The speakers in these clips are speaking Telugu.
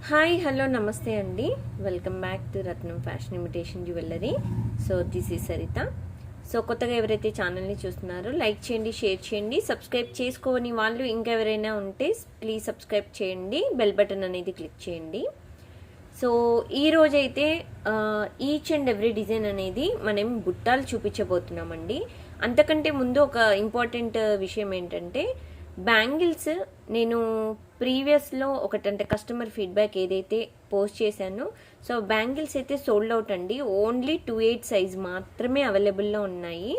హాయ్ హలో నమస్తే అండి. Welcome back to Ratnam fashion imitation jewellery. So this is Saritha. So కొత్తగా ఎవరైతే ఛానల్ని చూస్తున్నారో లైక్ చేయండి, షేర్ చేయండి, సబ్స్క్రైబ్ చేసుకోని వాళ్ళు ఇంకెవరైనా ఉంటే ప్లీజ్ సబ్స్క్రైబ్ చేయండి, బెల్ బటన్ అనేది క్లిక్ చేయండి. సో ఈరోజైతే ఈచ్ అండ్ ఎవ్రీ డిజైన్ అనేది మనం బుట్టాలు చూపించబోతున్నామండి. అంతకంటే ముందు ఒక ఇంపార్టెంట్ విషయం ఏంటంటే బ్యాంగిల్స్ నేను ప్రీవియస్లో ఒకటంటే కస్టమర్ ఫీడ్బ్యాక్ ఏదైతే పోస్ట్ చేశానో సో బ్యాంగిల్స్ అయితే సోల్డ్ అవుట్ అండి. ఓన్లీ 28 సైజ్ మాత్రమే అవైలబుల్లో ఉన్నాయి.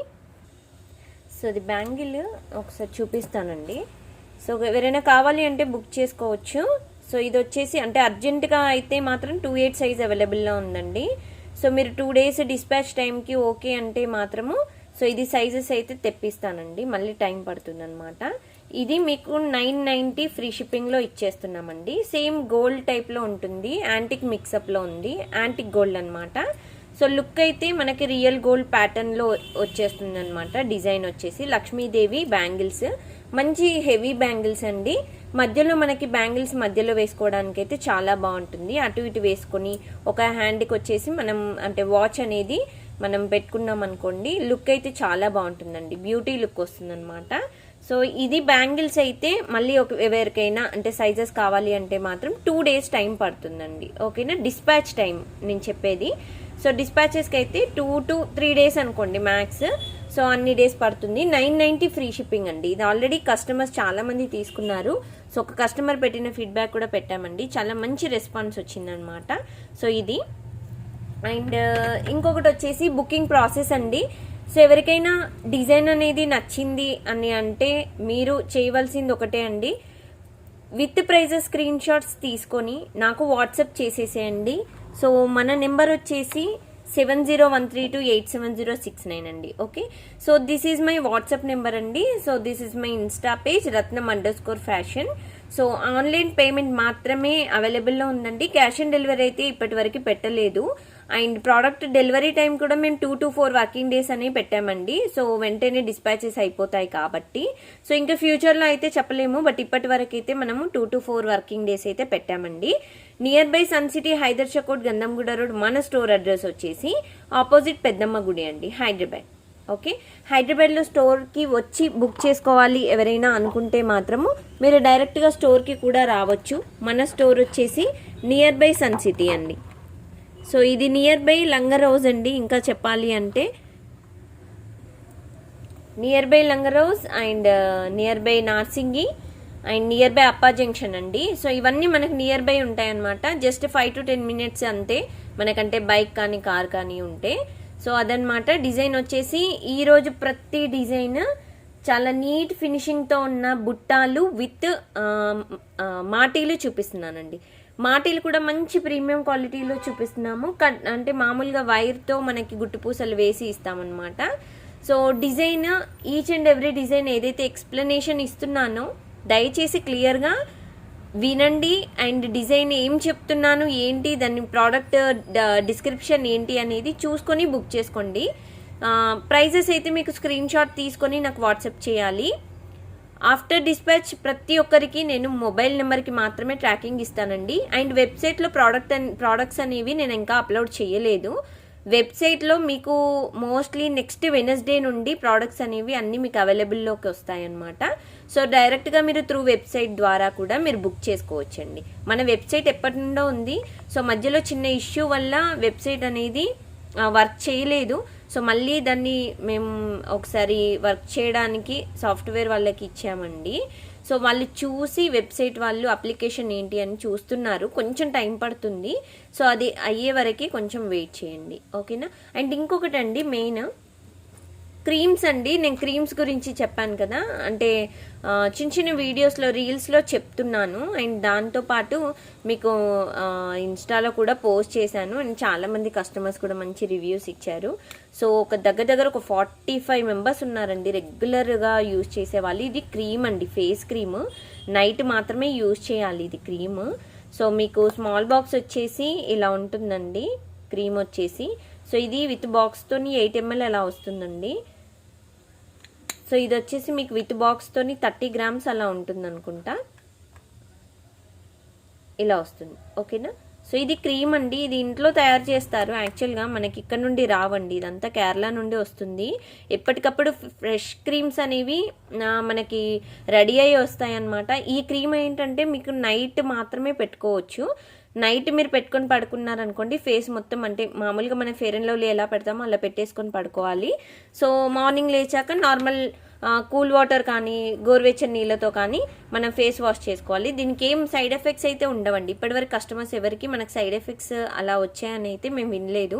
సో అది బ్యాంగిల్ ఒకసారి చూపిస్తానండి. సో ఎవరైనా కావాలి అంటే బుక్ చేసుకోవచ్చు. సో ఇది వచ్చేసి అంటే అర్జెంటుగా అయితే మాత్రం 28 సైజ్ అవైలబుల్లో ఉందండి. సో మీరు 2 days డిస్పాచ్ టైంకి ఓకే అంటే మాత్రము సో ఇది సైజెస్ అయితే తెప్పిస్తానండి, మళ్ళీ టైం పడుతుంది అనమాట. ఇది మీకు 990 ఫ్రీ షిప్పింగ్లో ఇచ్చేస్తున్నామండి. సేమ్ గోల్డ్ టైప్లో ఉంటుంది, యాంటిక్ మిక్సప్లో ఉంది, యాంటిక్ గోల్డ్ అనమాట. సో లుక్ అయితే మనకి రియల్ గోల్డ్ ప్యాటర్న్లో వచ్చేస్తుంది అనమాట. డిజైన్ వచ్చేసి లక్ష్మీదేవి బ్యాంగిల్స్, మంచి హెవీ బ్యాంగిల్స్ అండి. మధ్యలో మనకి బ్యాంగిల్స్ మధ్యలో వేసుకోవడానికి అయితే చాలా బాగుంటుంది. అటు ఇటు వేసుకొని ఒక హ్యాండ్కి వచ్చేసి మనం అంటే వాచ్ అనేది మనం పెట్టుకున్నాం అనుకోండి, లుక్ అయితే చాలా బాగుంటుందండి, బ్యూటీ లుక్ వస్తుందన్నమాట. సో ఇది బ్యాంగిల్స్ అయితే మళ్ళీ ఎవరికైనా అంటే సైజెస్ కావాలి అంటే మాత్రం 2 days టైం పడుతుందండి. ఓకేనా, డిస్పాచ్ టైం నేను చెప్పేది. సో డిస్పాచెస్కి అయితే 2 to 3 days అనుకోండి మ్యాక్స్. సో అన్ని డేస్ పడుతుంది. 990 ఫ్రీ షిప్పింగ్ అండి. ఇది ఆల్రెడీ కస్టమర్స్ చాలా మంది తీసుకున్నారు. సో ఒక కస్టమర్ పెట్టిన ఫీడ్బ్యాక్ కూడా పెట్టామండి, చాలా మంచి రెస్పాన్స్ వచ్చిందనమాట. సో ఇది అండ్ ఇంకొకటి వచ్చేసి బుకింగ్ ప్రాసెస్ అండి. సో ఎవరికైనా డిజైన్ అనేది నచ్చింది అని అంటే మీరు చేయవలసింది ఒకటే అండి, విత్ ప్రైజెస్ స్క్రీన్ షాట్స్ తీసుకొని నాకు వాట్సాప్ చేసేసేయండి. సో మన నెంబర్ వచ్చేసి 7013287069 అండి. Okay, so this is my WhatsApp number అండి. So this is my Insta page ratnam_fashion. So online payment మాత్రమే అవైలబుల్లో ఉందండి. క్యాష్ ఆన్ డెలివరీ అయితే ఇప్పటి వరకు పెట్టలేదు. అండ్ ప్రోడక్ట్ డెలివరీ టైం కూడా మేము 2 to 4 వర్కింగ్ డేస్ అని పెట్టామండి. సో వెంటనే డిస్పాచెస్ అయిపోతాయి కాబట్టి. సో ఇంకా ఫ్యూచర్లో అయితే చెప్పలేము, బట్ ఇప్పటి వరకు అయితే మనము 2 to 4 వర్కింగ్ డేస్ అయితే పెట్టామండి. Near by Sun City, Hydershakote, Gandhamguda road. మన స్టోర్ అడ్రస్ వచ్చేసి ఆపోజిట్ పెద్దమ్మ గుడి అండి, హైదరాబాద్. ఓకే, హైదరాబాద్లో స్టోర్కి వచ్చి బుక్ చేసుకోవాలి ఎవరైనా అనుకుంటే మాత్రము మీరు డైరెక్ట్గా స్టోర్కి కూడా రావచ్చు. మన స్టోర్ వచ్చేసి నియర్ బై సన్ సిటీ అండి. సో ఇది నియర్ బై లంగర్ హౌస్ అండి. ఇంకా చెప్పాలి అంటే near by langar house and near by Narsingi and near by అప్పా జంక్షన్ అండి. సో ఇవన్నీ మనకు నియర్ బై ఉంటాయన్నమాట. జస్ట్ 5 to 10 minutes అంతే, మనకంటే బైక్ కానీ కార్ కానీ ఉంటే. సో అదనమాట. డిజైన్ వచ్చేసి ఈరోజు ప్రతి డిజైన్ చాలా నీట్ ఫినిషింగ్తో ఉన్న బుట్టాలు విత్ మాటీలు చూపిస్తున్నానండి. మాటీలు కూడా మంచి ప్రీమియం క్వాలిటీలో చూపిస్తున్నాము. అంటే మామూలుగా వైర్తో మనకి గుట్టు పూసలు వేసి ఇస్తామన్నమాట. So design each and every design ఏదైతే ఎక్స్ప్లెనేషన్ ఇస్తున్నానో దయచేసి క్లియర్గా వినండి. అండ్ డిజైన్ ఏం చెప్తున్నాను ఏంటి, దాని ప్రోడక్ట్ డిస్క్రిప్షన్ ఏంటి అనేది చూసుకొని బుక్ చేసుకోండి. ప్రైజెస్ అయితే మీకు స్క్రీన్ షాట్ తీసుకొని నాకు వాట్సాప్ చేయాలి. ఆఫ్టర్ డిస్పాచ్ ప్రతి ఒక్కరికి నేను మొబైల్ నెంబర్కి మాత్రమే ట్రాకింగ్ ఇస్తానండి. అండ్ వెబ్సైట్లో ప్రోడక్ట్స్ అనేవి నేను ఇంకా అప్లోడ్ చేయలేదు. వెబ్సైట్లో మీకు మోస్ట్లీ నెక్స్ట్ వెనస్డే నుండి ప్రోడక్ట్స్ అనేవి అన్నీ మీకు అవైలబుల్లోకి వస్తాయన్నమాట. సో డైరెక్ట్గా మీరు త్రూ వెబ్సైట్ ద్వారా కూడా మీరు బుక్ చేసుకోవచ్చండి. మన వెబ్సైట్ ఎప్పటి నుండో ఉంది. సో మధ్యలో చిన్న ఇష్యూ వల్ల వెబ్సైట్ అనేది వర్క్ చేయలేదు. సో మళ్ళీ దాన్ని మేము ఒకసారి వర్క్ చేయడానికి సాఫ్ట్వేర్ వాళ్ళకి ఇచ్చామండి. సో వాళ్ళు చూసి వెబ్సైట్ వాళ్ళు అప్లికేషన్ ఏంటి అని చూస్తున్నారు, కొంచెం టైం పడుతుంది. సో అది అయ్యే వరకు కొంచెం వెయిట్ చేయండి, ఓకేనా. అండ్ ఇంకొకటి అండి, మెయిన్ క్రీమ్స్ అండి. నేను క్రీమ్స్ గురించి చెప్పాను కదా, అంటే చిన్న చిన్న వీడియోస్లో రీల్స్లో చెప్తున్నాను. అండ్ దాంతోపాటు మీకు ఇన్స్టాలో కూడా పోస్ట్ చేశాను. అండ్ చాలామంది కస్టమర్స్ కూడా మంచి రివ్యూస్ ఇచ్చారు. సో ఒక దగ్గర ఒక 45 members ఉన్నారండి రెగ్యులర్గా యూజ్ చేసేవాళ్ళు. ఇది క్రీమ్ అండి, ఫేస్ క్రీమ్. నైట్ మాత్రమే యూజ్ చేయాలి ఇది క్రీమ్. సో మీకు స్మాల్ బాక్స్ వచ్చేసి ఇలా ఉంటుందండి క్రీమ్ వచ్చేసి. సో ఇది విత్ బాక్స్తోని 8 ml అలా వస్తుందండి. సో ఇది వచ్చేసి మీకు విత్ బాక్స్తోని 30 grams అలా ఉంటుంది అనుకుంటా. ఇలా వస్తుంది. ఓకేనా. సో ఇది క్రీమ్ అండి, ఇది ఇంట్లో తయారు చేస్తారు. యాక్చువల్గా మనకి ఇక్కడ నుండి రావండి, ఇదంతా కేరళ నుండి వస్తుంది. ఎప్పటికప్పుడు ఫ్రెష్ క్రీమ్స్ అనేవి మనకి రెడీ అయ్యి వస్తాయి అన్నమాట. ఈ క్రీమ్ ఏంటంటే మీకు నైట్ మాత్రమే పెట్టుకోవచ్చు. నైట్ మీరు పెట్టుకొని పడుకున్నారనుకోండి, ఫేస్ మొత్తం అంటే మామూలుగా మనం ఫెయిర్ అండ్ లవ్లీ ఎలా పెడతామో అలా పెట్టేసుకొని పడుకోవాలి. సో మార్నింగ్ లేచాక నార్మల్ కూల్ వాటర్ కానీ గోరువెచ్చని నీళ్ళతో కానీ మనం ఫేస్ వాష్ చేసుకోవాలి. దీనికి ఏం సైడ్ ఎఫెక్ట్స్ అయితే ఉండవండి. ఇప్పటివరకు కస్టమర్స్ ఎవరికి మనకు సైడ్ ఎఫెక్ట్స్ అలా వచ్చాయని అయితే మేము వినలేదు.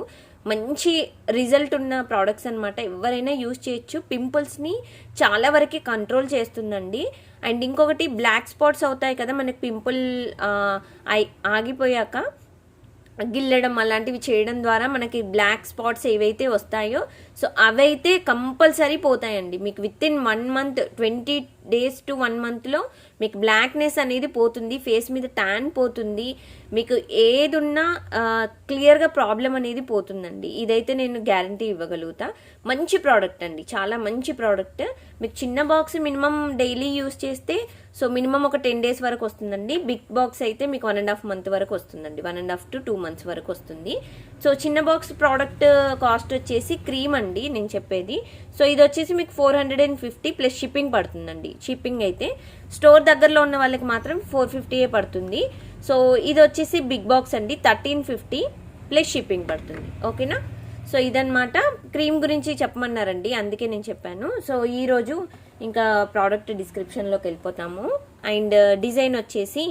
మంచి రిజల్ట్ ఉన్న ప్రోడక్ట్స్ అనమాట, ఎవరైనా యూజ్ చేయొచ్చు. పింపుల్స్ని చాలా వరకు కంట్రోల్ చేస్తుందండి. అండ్ ఇంకొకటి బ్లాక్ స్పాట్స్ అవుతాయి కదా మనకి పింపుల్ ఆగిపోయాక గిల్లడం అలాంటివి చేయడం ద్వారా మనకి బ్లాక్ స్పాట్స్ ఏవైతే వస్తాయో సో అవైతే కంపల్సరీ పోతాయండి. మీకు with in 1 month 20 days to 1 monthలో మీకు బ్లాక్నెస్ అనేది పోతుంది, ఫేస్ మీద ట్యాన్ పోతుంది, మీకు ఏదున్నా క్లియర్గా ప్రాబ్లం అనేది పోతుందండి. ఇదైతే నేను గ్యారంటీ ఇవ్వగలుగుతా. మంచి ప్రోడక్ట్ అండి, చాలా మంచి ప్రోడక్ట్. మీకు చిన్న బాక్స్ మినిమం డైలీ యూస్ చేస్తే సో మినిమం ఒక 10 days వరకు వస్తుందండి. బిగ్ బాక్స్ అయితే మీకు 1.5 month వరకు వస్తుందండి, 1.5 to 2 months వరకు వస్తుంది. సో చిన్న బాక్స్ ప్రోడక్ట్ కాస్ట్ వచ్చేసి క్రీమ్ అండి నేను చెప్పేది. సో ఇది వచ్చేసి మీకు 450 ప్లస్ షిప్పింగ్ పడుతుందండి. షిప్పింగ్ అయితే స్టోర్ దగ్గరలో ఉన్న వాళ్ళకి మాత్రం 450 పడుతుంది. సో ఇది వచ్చేసి బిగ్ బాక్స్ అండి, 1350 ప్లస్ షిప్పింగ్ పడుతుంది. ఓకేనా. సో ఇదన్నమాట, క్రీమ్ గురించి చెప్పమన్నారండి అందుకే నేను చెప్పాను. సో ఈరోజు ఇంకా ప్రోడక్ట్ డిస్క్రిప్షన్లోకి వెళ్ళిపోతాము. అండ్ డిజైన్ వచ్చేసి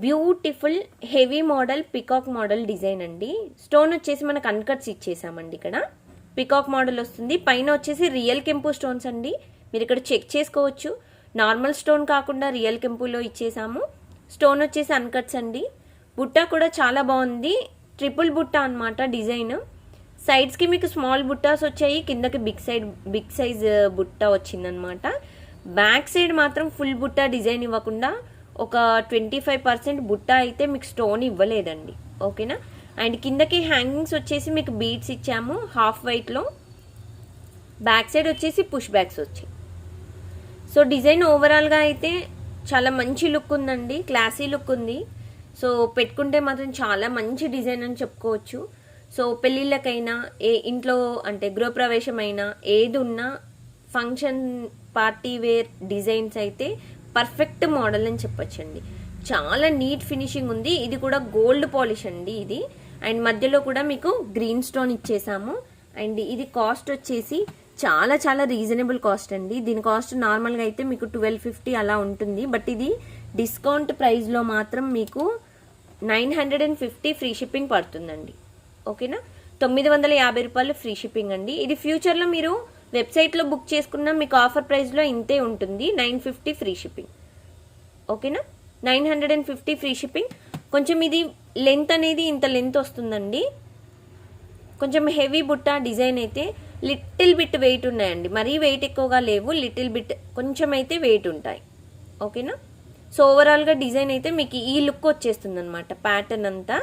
beautiful heavy model peacock model design అండి. స్టోన్ వచ్చేసి మనకు అన్కట్స్ ఇచ్చేసామండి. ఇక్కడ పికాక్ మోడల్ వస్తుంది, పైన వచ్చేసి రియల్ కెంపు స్టోన్స్ అండి. మీరు ఇక్కడ చెక్ చేసుకోవచ్చు, నార్మల్ స్టోన్ కాకుండా రియల్ కెంపులో ఇచ్చేసాము. స్టోన్ వచ్చేసి అన్కట్స్ అండి. బుట్ట కూడా చాలా బాగుంది, ట్రిపుల్ బుట్ట అనమాట డిజైన్. సైడ్స్కి మీకు స్మాల్ బుట్టాస్ వచ్చాయి, కిందకి బిగ్ సైజ్ బుట్ట వచ్చిందనమాట. బ్యాక్ సైడ్ మాత్రం ఫుల్ బుట్ట డిజైన్ ఇవ్వకుండా ఒక 25% బుట్ట అయితే మీకు స్టోన్ ఇవ్వలేదండి. ఓకేనా. అండ్ కిందకి హ్యాంగింగ్స్ వచ్చేసి మీకు బీడ్స్ ఇచ్చాము హాఫ్ వైట్లో. బ్యాక్ సైడ్ వచ్చేసి పుష్ బ్యాక్స్ వచ్చాయి. సో డిజైన్ ఓవరాల్గా అయితే చాలా మంచి లుక్ ఉందండి, క్లాసీ లుక్ ఉంది. సో పెట్టుకుంటే మాత్రం చాలా మంచి డిజైన్ అని చెప్పుకోవచ్చు. సో పెళ్ళిళ్ళకైనా ఇంట్లో అంటే గృహప్రవేశం అయినా ఏది ఉన్నా ఫంక్షన్ పార్టీ వేర్ డిజైన్స్ అయితే పర్ఫెక్ట్ మోడల్ అని చెప్పొచ్చండి. చాలా నీట్ ఫినిషింగ్ ఉంది. ఇది కూడా గోల్డ్ పాలిష్ అండి ఇది. అండ్ మధ్యలో కూడా మీకు గ్రీన్ స్టోన్ ఇచ్చేసాము. అండ్ ఇది కాస్ట్ వచ్చేసి చాలా చాలా రీజనబుల్ కాస్ట్ అండి. దీని కాస్ట్ నార్మల్గా అయితే మీకు 1250 అలా ఉంటుంది, బట్ ఇది డిస్కౌంట్ ప్రైస్లో మాత్రం మీకు 950 ఫ్రీ షిప్పింగ్ పడుతుందండి. ఓకేనా. 950 రూపాయలు ఫ్రీ షిప్పింగ్ అండి. ఇది ఫ్యూచర్లో మీరు వెబ్సైట్లో బుక్ చేసుకున్న మీకు ఆఫర్ ప్రైస్లో ఇంతే ఉంటుంది, 950 ఫ్రీ షిప్పింగ్. ఓకేనా. 950 ఫ్రీ షిప్పింగ్. కొంచెం ఇది లెంత్ అనేది ఇంత లెంత్ వస్తుందండి. కొంచెం హెవీ బుట్ట డిజైన్ అయితే లిటిల్ బిట్ వెయిట్ ఉన్నాయండి, మరీ వెయిట్ ఎక్కువగా లేవు, లిటిల్ బిట్ కొంచెం అయితే వెయిట్ ఉంటాయి. ఓకేనా. సో ఓవరాల్గా డిజైన్ అయితే మీకు ఈ లుక్ వచ్చేస్తుంది అనమాట. ప్యాటర్న్ అంతా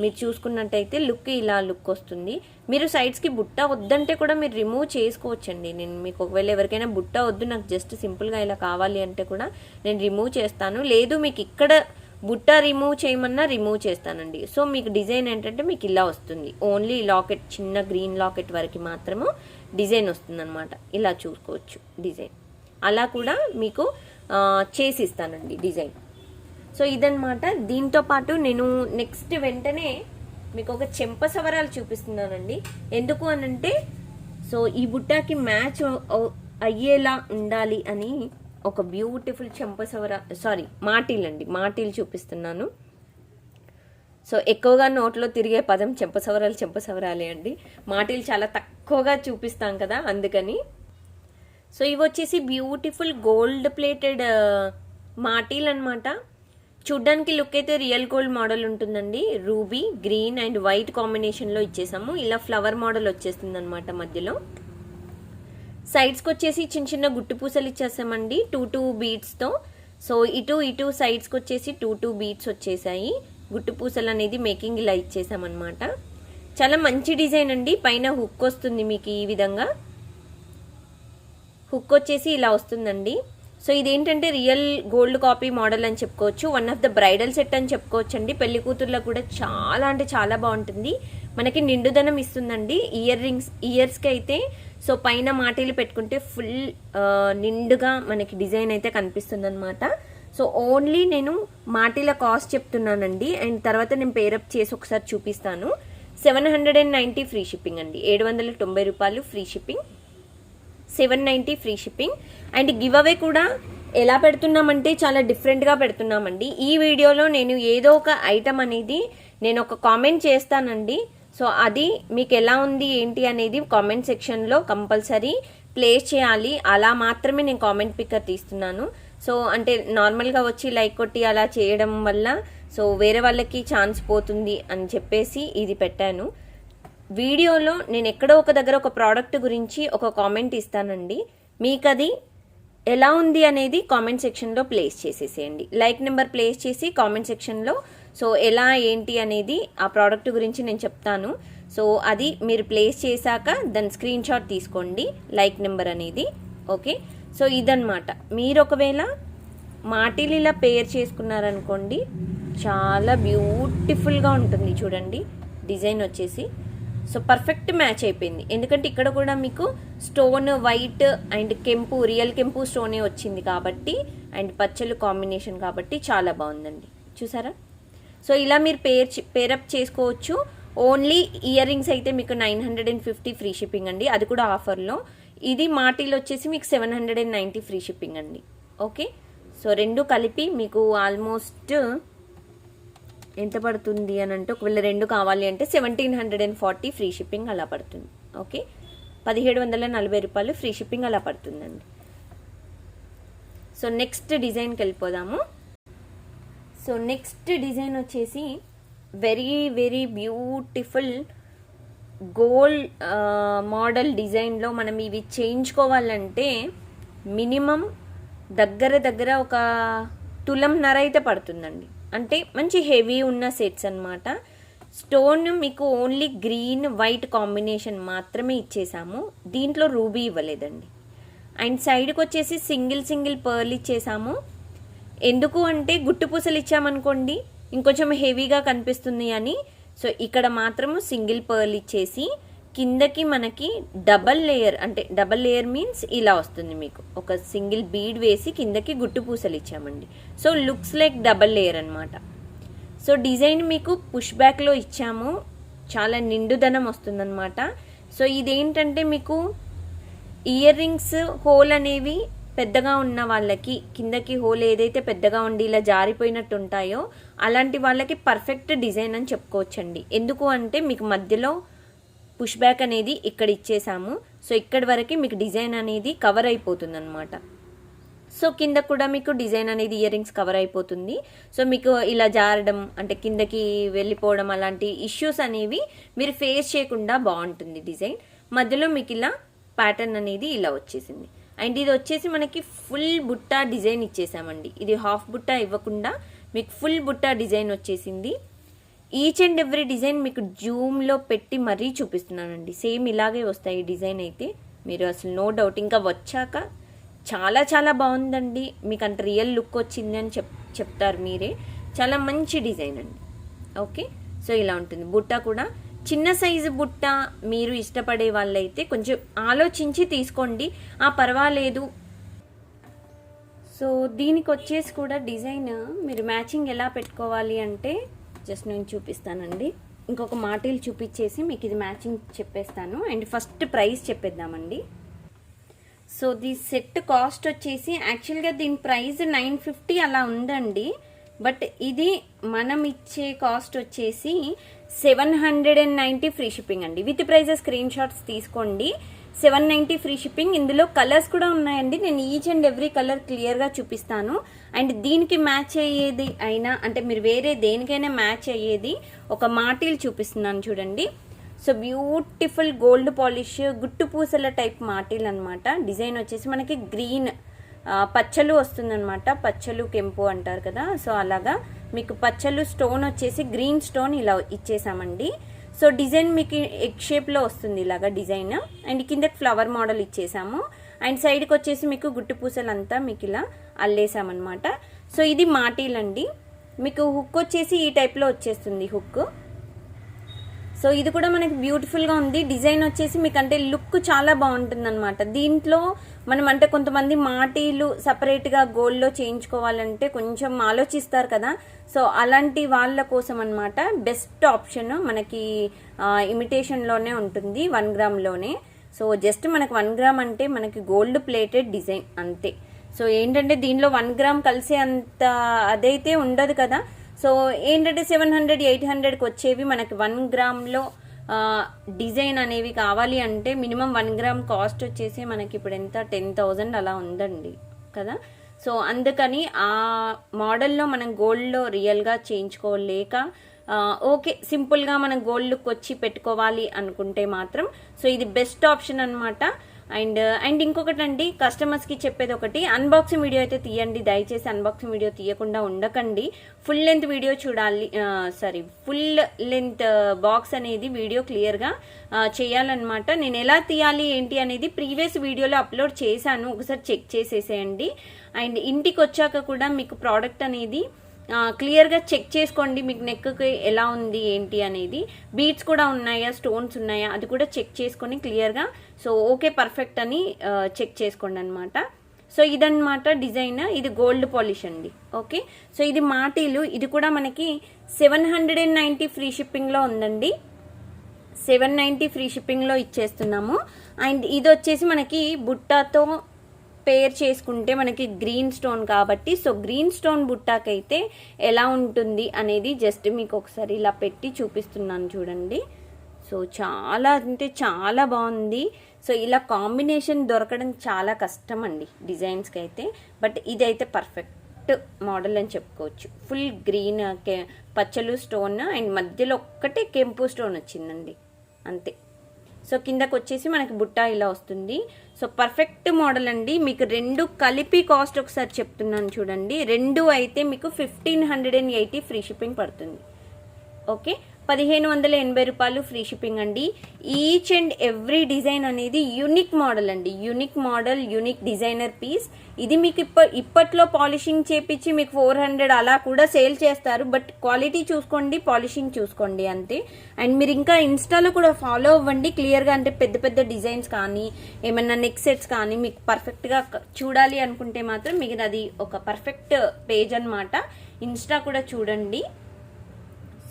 మీరు చూసుకున్నట్టయితే లుక్ ఇలా లుక్ వస్తుంది. మీరు సైడ్స్కి బుట్ట వద్దంటే కూడా మీరు రిమూవ్ చేసుకోవచ్చండి. నేను మీకు ఒకవేళ ఎవరికైనా బుట్ట వద్దు నాకు జస్ట్ సింపుల్గా ఇలా కావాలి అంటే కూడా నేను రిమూవ్ చేస్తాను, లేదు మీకు ఇక్కడ బుట్ట రిమూవ్ చేయమన్నా రిమూవ్ చేస్తానండి. సో మీకు డిజైన్ ఏంటంటే మీకు ఇలా వస్తుంది, ఓన్లీ లాకెట్ చిన్న గ్రీన్ లాకెట్ వరకు మాత్రము డిజైన్ వస్తుంది అనమాట. ఇలా చూసుకోవచ్చు డిజైన్, అలా కూడా మీకు చేసి ఇస్తానండి డిజైన్. సో ఇదన్నమాట. దీంతో పాటు నేను నెక్స్ట్ వెంటనే మీకు ఒక చెంప సవరాలు చూపిస్తున్నానండి. ఎందుకు అనంటే సో ఈ బుట్టాకి మ్యాచ్ అయ్యేలా ఉండాలి అని ఒక బ్యూటిఫుల్ మాటీలు అండి, మాటీలు చూపిస్తున్నాను. సో ఎక్కువగా నోట్లో తిరిగే పదం చెంపసవరాలే అండి. మాటీలు చాలా తక్కువగా చూపిస్తాం కదా అందుకని. సో ఇవి వచ్చేసి బ్యూటిఫుల్ గోల్డ్ ప్లేటెడ్ మాటీలు అనమాట. చూడ్డానికి లుక్ అయితే రియల్ గోల్డ్ మోడల్ ఉంటుందండి. రూబీ గ్రీన్ అండ్ వైట్ కాంబినేషన్లో ఇచ్చేసాము. ఇలా ఫ్లవర్ మోడల్ వచ్చేస్తుంది అనమాట. మధ్యలో సైడ్స్కి వచ్చేసి చిన్న చిన్న గుట్టు పూసలు ఇచ్చేసామండి 2 బీడ్స్తో. సో ఇటు సైడ్స్కి వచ్చేసి 2 బీడ్స్ వచ్చేసాయి. గుట్టు పూసలు అనేది మేకింగ్ ఇలా ఇచ్చేసామన్నమాట. చాలా మంచి డిజైన్ అండి. పైన హుక్ వస్తుంది మీకు ఈ విధంగా, హుక్ వచ్చేసి ఇలా వస్తుందండి. సో ఇదేంటంటే రియల్ గోల్డ్ కాపీ మోడల్ అని చెప్పుకోవచ్చు. One of the bridal set అని చెప్పుకోవచ్చు అండి. పెళ్లి కూతుర్లో కూడా చాలా అంటే చాలా బాగుంటుంది. మనకి నిండుదనం ఇస్తుందండి. ఇయర్స్కి అయితే సో పైన మాటీలు పెట్టుకుంటే ఫుల్ నిండుగా మనకి డిజైన్ అయితే కనిపిస్తుంది అనమాట. సో ఓన్లీ నేను మాటీల కాస్ట్ చెప్తున్నానండి, అండ్ తర్వాత నేను పేరప్ చేసి ఒకసారి చూపిస్తాను. 790 ఫ్రీ షిప్పింగ్ అండి. 790 రూపాయలు free shipping, 790 free shipping. And give away కూడా ఎలా పెడుతున్నామంటే చాలా డిఫరెంట్గా పెడుతున్నామండి. ఈ వీడియోలో నేను ఏదో ఒక ఐటమ్ అనేది నేను ఒక కామెంట్ చేస్తానండి. సో అది మీకు ఎలా ఉంది ఏంటి అనేది కామెంట్ సెక్షన్లో కంపల్సరీ ప్లేస్ చేయాలి. అలా మాత్రమే నేను కామెంట్ పిక్కర్ తీస్తున్నాను. సో అంటే నార్మల్గా వచ్చి లైక్ కొట్టి అలా చేయడం వల్ల సో వేరే వాళ్ళకి ఛాన్స్ పోతుంది అని చెప్పేసి ఇది పెట్టాను. వీడియోలో నేను ఎక్కడో ఒక దగ్గర ఒక ప్రోడక్ట్ గురించి ఒక కామెంట్ ఇస్తానండి. మీకు అది ఎలా ఉంది అనేది కామెంట్ సెక్షన్లో ప్లేస్ చేసేసేయండి. లైక్ నెంబర్ ప్లేస్ చేసి కామెంట్ సెక్షన్లో సో ఎలా ఏంటి అనేది ఆ ప్రోడక్ట్ గురించి నేను చెప్తాను. సో అది మీరు ప్లేస్ చేశాక దాని స్క్రీన్ షాట్ తీసుకోండి, లైక్ నెంబర్ అనేది. ఓకే, సో ఇదన్నమాట. మీరు ఒకవేళ మాటీలు ఇలా పేర్ చేసుకున్నారనుకోండి చాలా బ్యూటిఫుల్గా ఉంటుంది. చూడండి డిజైన్ వచ్చేసి సో పర్ఫెక్ట్ మ్యాచ్ అయిపోయింది. ఎందుకంటే ఇక్కడ కూడా మీకు స్టోన్ వైట్ అండ్ కెంపు, రియల్ కెంపు స్టోనే వచ్చింది కాబట్టి, అండ్ పచ్చలు కాంబినేషన్ కాబట్టి చాలా బాగుందండి. చూసారా? సో ఇలా మీరు పేరప్ చేసుకోవచ్చు. ఓన్లీ ఇయర్ రింగ్స్ అయితే మీకు 950 ఫ్రీ షిప్పింగ్ అండి, అది కూడా ఆఫర్లో. ఇది మాటీలు వచ్చేసి మీకు 790 ఫ్రీ షిప్పింగ్ అండి. ఓకే, సో రెండు కలిపి మీకు ఆల్మోస్ట్ ఎంత పడుతుంది అని అంటే, ఒకవేళ రెండు కావాలి అంటే 1740 ఫ్రీ షిప్పింగ్ అలా పడుతుంది. ఓకే, 1740 రూపాయలు ఫ్రీ షిప్పింగ్ అలా పడుతుందండి. సో నెక్స్ట్ డిజైన్కి వెళ్ళిపోదాము. సో నెక్స్ట్ డిజైన్ వచ్చేసి very very beautiful gold model డిజైన్లో మనం ఇవి చేయించుకోవాలంటే మినిమం దగ్గర ఒక తులంన్నర అయితే పడుతుందండి. అంటే మంచి హెవీ ఉన్న సెట్స్ అన్నమాట. స్టోన్ మీకు ఓన్లీ గ్రీన్ వైట్ కాంబినేషన్ మాత్రమే ఇచ్చేసాము, దీంట్లో రూబీ ఇవ్వలేదండి. అండ్ సైడ్కి వచ్చేసి సింగిల్ పర్ల్ ఇచ్చేసాము. ఎందుకు అంటే గుట్టు పూసలు ఇచ్చామనుకోండి ఇంకొంచెం హెవీగా కనిపిస్తుంది అని. సో ఇక్కడ మాత్రము సింగిల్ పర్ల్ ఇచ్చేసి కిందకి మనకి డబల్ లేయర్, అంటే డబల్ లేయర్ మీన్స్ ఇలా వస్తుంది. మీకు ఒక సింగిల్ బీడ్ వేసి కిందకి గుట్టు పూసలు ఇచ్చామండి. So looks like double layer అనమాట. సో డిజైన్ మీకు పుష్ బ్యాక్లో ఇచ్చాము, చాలా నిండుదనం వస్తుందన్నమాట. సో ఇదేంటంటే మీకు ఇయర్ రింగ్స్ హోల్ అనేవి పెద్దగా ఉన్న వాళ్ళకి, కిందకి హోల్ ఏదైతే పెద్దగా ఉండి ఇలా జారిపోయినట్టు ఉంటాయో అలాంటి వాళ్ళకి పర్ఫెక్ట్ డిజైన్ అని చెప్పుకోవచ్చండి. ఎందుకు అంటే మీకు మధ్యలో పుష్ బ్యాక్ అనేది ఇక్కడ ఇచ్చేసాము. సో ఇక్కడ వరకు మీకు డిజైన్ అనేది కవర్ అయిపోతుంది అనమాట. సో కింద కూడా మీకు డిజైన్ అనేది ఇయర్ రింగ్స్ కవర్ అయిపోతుంది. సో మీకు ఇలా జారడం అంటే కిందకి వెళ్ళిపోవడం అలాంటి ఇష్యూస్ అనేవి మీరు ఫేస్ చేయకుండా బాగుంటుంది డిజైన్. మధ్యలో మీకు ఇలా ప్యాటర్న్ అనేది ఇలా వచ్చేసింది. అండ్ ఇది వచ్చేసి మనకి ఫుల్ బుట్ట డిజైన్ ఇచ్చేసామండి. ఇది హాఫ్ బుట్ట ఇవ్వకుండా మీకు ఫుల్ బుట్ట డిజైన్ వచ్చేసింది. ఈచ్ అండ్ ఎవ్రీ డిజైన్ మీకు జూమ్లో పెట్టి మరీ చూపిస్తున్నానండి. సేమ్ ఇలాగే వస్తాయి ఈ డిజైన్ అయితే, మీరు అసలు నో డౌట్ ఇంకా వచ్చాక చాలా చాలా బాగుందండి, మీకు అంత రియల్ లుక్ వచ్చింది అని చెప్తారు మీరే. చాలా మంచి డిజైన్ అండి. ఓకే, సో ఇలా ఉంటుంది. బుట్ట కూడా చిన్న సైజు బుట్ట మీరు ఇష్టపడే వాళ్ళైతే కొంచెం ఆలోచించి తీసుకోండి, పర్వాలేదు. సో దీనికి వచ్చేసి కూడా డిజైన్ మీరు మ్యాచింగ్ ఎలా పెట్టుకోవాలి అంటే జస్ట్ నేను చూపిస్తానండి. ఇంకొక మాటీలు చూపించేసి మీకు ఇది మ్యాచింగ్ చెప్పేస్తాను. అండ్ ఫస్ట్ ప్రైస్ చెప్పేద్దామండి. సో ది సెట్ కాస్ట్ వచ్చేసి యాక్చువల్గా దీని ప్రైస్ 950 అలా ఉందండి. బట్ ఇది మనం ఇచ్చే కాస్ట్ వచ్చేసి 790 ఫ్రీ షిప్పింగ్ అండి. విత్ ప్రైజెస్ స్క్రీన్ షాట్స్ తీసుకోండి. 790 ఫ్రీ షిప్పింగ్. ఇందులో కలర్స్ కూడా ఉన్నాయండి, నేను ఈచ్ అండ్ ఎవ్రీ కలర్ క్లియర్గా చూపిస్తాను. అండ్ దీనికి మ్యాచ్ అయ్యేది అయినా అంటే మీరు వేరే దేనికైనా మ్యాచ్ అయ్యేది ఒక మాటీలు చూపిస్తున్నాను చూడండి. సో బ్యూటిఫుల్ గోల్డ్ పాలిష్ గుట్టు పూసల టైప్ మాటీలు అనమాట. డిజైన్ వచ్చేసి మనకి గ్రీన్ పచ్చలు వస్తుందన్నమాట. పచ్చలు కెంపు అంటారు కదా, సో అలాగా మీకు పచ్చలు స్టోన్ వచ్చేసి గ్రీన్ స్టోన్ ఇలా ఇచ్చేసామండి. సో డిజైన్ మీకు ఎగ్ షేప్లో వస్తుంది ఇలాగా డిజైన్. అండ్ కింద ఫ్లవర్ మోడల్ ఇచ్చేసాము. అండ్ సైడ్కి వచ్చేసి మీకు గుట్టు పూసలంతా మీకు ఇలా అల్లేసామన్నమాట. సో ఇది మాటీలండి. మీకు హుక్ వచ్చేసి ఈ టైప్లో వచ్చేస్తుంది హుక్. సో ఇది కూడా మనకి బ్యూటిఫుల్గా ఉంది. డిజైన్ వచ్చేసి మీకు అంటే లుక్ చాలా బాగుంటుంది అనమాట. దీంట్లో మనం అంటే కొంతమంది మాటీలు సపరేట్గా గోల్డ్లో చేయించుకోవాలంటే కొంచెం ఆలోచిస్తారు కదా. సో అలాంటి వాళ్ళ కోసం అనమాట బెస్ట్ ఆప్షన్ మనకి ఇమిటేషన్లోనే ఉంటుంది, 1 గ్రామ్లోనే. సో జస్ట్ మనకి 1 గ్రామ్ అంటే మనకి గోల్డ్ ప్లేటెడ్ డిజైన్ అంతే. సో ఏంటంటే దీనిలో 1 గ్రామ్ కలిసే అంత అదైతే ఉండదు కదా. సో ఏంటంటే 700, 800కి వచ్చేవి మనకి 1 గ్రామ్లో డిజైన్ అనేవి కావాలి అంటే మినిమం 1 గ్రామ్ కాస్ట్ వచ్చేసి మనకి ఇప్పుడు ఎంత 10,000 అలా ఉందండి కదా. సో అందుకని ఆ మోడల్లో మనం గోల్డ్లో రియల్గా చేయించుకోలేక ఓకే సింపుల్గా మనం గోల్డ్ లుక్ వచ్చి పెట్టుకోవాలి అనుకుంటే మాత్రం సో ఇది బెస్ట్ ఆప్షన్ అనమాట. అండ్ ఇంకొకటి అండి, కస్టమర్స్కి చెప్పేది ఒకటి, అన్బాక్సింగ్ వీడియో అయితే తీయండి, దయచేసి అన్బాక్సింగ్ వీడియో తీయకుండా ఉండకండి. ఫుల్ లెంత్ వీడియో చూడాలి, ఫుల్ లెంత్ బాక్స్ అనేది వీడియో క్లియర్గా చేయాలన్నమాట. నేను ఎలా తీయాలి ఏంటి అనేది ప్రీవియస్ వీడియోలో అప్లోడ్ చేశాను, ఒకసారి చెక్ చేసేసేయండి. అండ్ ఇంటికి వచ్చాక కూడా మీకు ప్రోడక్ట్ అనేది క్లియర్గా చెక్ చేసుకోండి, మీకు నెక్కి ఎలా ఉంది ఏంటి అనేది, బీడ్స్ కూడా ఉన్నాయా, స్టోన్స్ ఉన్నాయా అది కూడా చెక్ చేసుకొని క్లియర్గా సో ఓకే పర్ఫెక్ట్ అని చెక్ చేసుకోండి అనమాట. సో ఇదన్నమాట డిజైన్, ఇది గోల్డ్ పాలిష్ అండి. ఓకే, సో ఇది మాటీలు, ఇది కూడా మనకి 790 ఫ్రీ షిప్పింగ్లో ఉందండి. 790 ఫ్రీ షిప్పింగ్లో ఇచ్చేస్తున్నాము. అండ్ ఇది వచ్చేసి మనకి బుట్టాతో పేర్ చేసుకుంటే మనకి గ్రీన్ స్టోన్ కాబట్టి సో గ్రీన్ స్టోన్ బుట్టాకైతే ఎలా ఉంటుంది అనేది జస్ట్ మీకు ఒకసారి ఇలా పెట్టి చూపిస్తున్నాను చూడండి. సో చాలా అంటే చాలా బాగుంది. సో ఇలా కాంబినేషన్ దొరకడం చాలా కష్టం అండి డిజైన్స్కి అయితే, బట్ ఇదైతే పర్ఫెక్ట్ మోడల్ అని చెప్పుకోవచ్చు. ఫుల్ గ్రీన్ పచ్చలు స్టోన్ అండ్ మధ్యలో ఒక్కటే కెంపు స్టోన్ వచ్చిందండి అంతే. సో కిందకు వచ్చేసి మనకి బుట్ట ఇలా వస్తుంది. సో పర్ఫెక్ట్ మోడల్ అండి. మీకు రెండు కలిపి కాస్ట్ ఒకసారి చెప్తున్నాను చూడండి. రెండు అయితే మీకు 1580 ఫ్రీ షిప్పింగ్ పడుతుంది. ఓకే, 1580 రూపాయలు ఫ్రీ షిప్పింగ్ అండి. ఈచ్ అండ్ ఎవ్రీ డిజైన్ అనేది యూనిక్ మోడల్ అండి, unique model, unique designer piece. ఇది మీకు ఇప్పట్లో పాలిషింగ్ చేపించి మీకు 400 అలా కూడా సేల్ చేస్తారు, బట్ క్వాలిటీ చూసుకోండి, పాలిషింగ్ చూసుకోండి అంతే. అండ్ మీరు ఇంకా ఇన్స్టాలో కూడా ఫాలో అవ్వండి క్లియర్గా, అంటే పెద్ద పెద్ద డిజైన్స్ కానీ ఏమైనా నెక్ సెట్స్ కానీ మీకు పర్ఫెక్ట్గా చూడాలి అనుకుంటే మాత్రం మీకు అది ఒక పర్ఫెక్ట్ పేజ్ అనమాట. ఇన్స్టా కూడా చూడండి.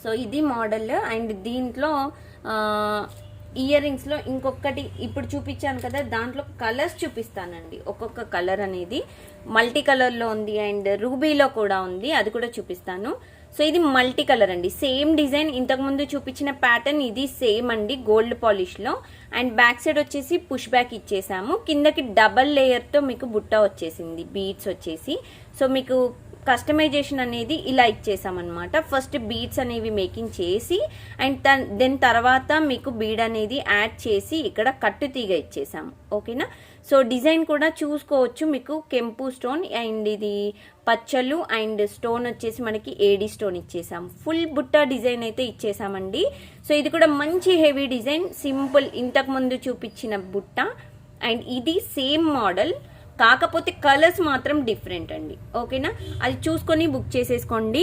సో ఇది మోడల్. అండ్ దీంట్లో ఇయర్ రింగ్స్లో ఇంకొకటి ఇప్పుడు చూపించాను కదా, దాంట్లో కలర్స్ చూపిస్తానండి. ఒక్కొక్క కలర్ అనేది మల్టీ కలర్లో ఉంది అండ్ రూబీలో కూడా ఉంది, అది కూడా చూపిస్తాను. సో ఇది మల్టీ కలర్ అండి, సేమ్ డిజైన్ ఇంతకుముందు చూపించిన ప్యాటర్న్ ఇది సేమ్ అండి గోల్డ్ పాలిష్లో. అండ్ బ్యాక్ సైడ్ వచ్చేసి పుష్ బ్యాక్ ఇచ్చేసాము, కిందకి డబల్ లేయర్తో మీకు బుట్ట వచ్చేసింది, బీడ్స్ వచ్చేసి. సో మీకు కస్టమైజేషన్ అనేది ఇలా ఇచ్చేసామన్నమాట. ఫస్ట్ బీడ్స్ అనేవి మేకింగ్ చేసి అండ్ దెన్ తర్వాత మీకు బీడ్ అనేది యాడ్ చేసి ఇక్కడ కట్టు తీగ ఇచ్చేసాము. ఓకేనా, సో డిజైన్ కూడా చూసుకోవచ్చు. మీకు కెంపు స్టోన్ అండ్ ఇది పచ్చలు అండ్ స్టోన్ వచ్చేసి మనకి ఏడి స్టోన్ ఇచ్చేసాము. ఫుల్ బుట్ట డిజైన్ అయితే ఇచ్చేసామండి. సో ఇది కూడా మంచి హెవీ డిజైన్, సింపుల్ ఇంతకుముందు చూపించిన బుట్ట అండ్ ఇది సేమ్ మోడల్, కాకపోతే కలర్స్ మాత్రం డిఫరెంట్ అండి. ఓకేనా, అది చూసుకొని బుక్ చేసేసుకోండి.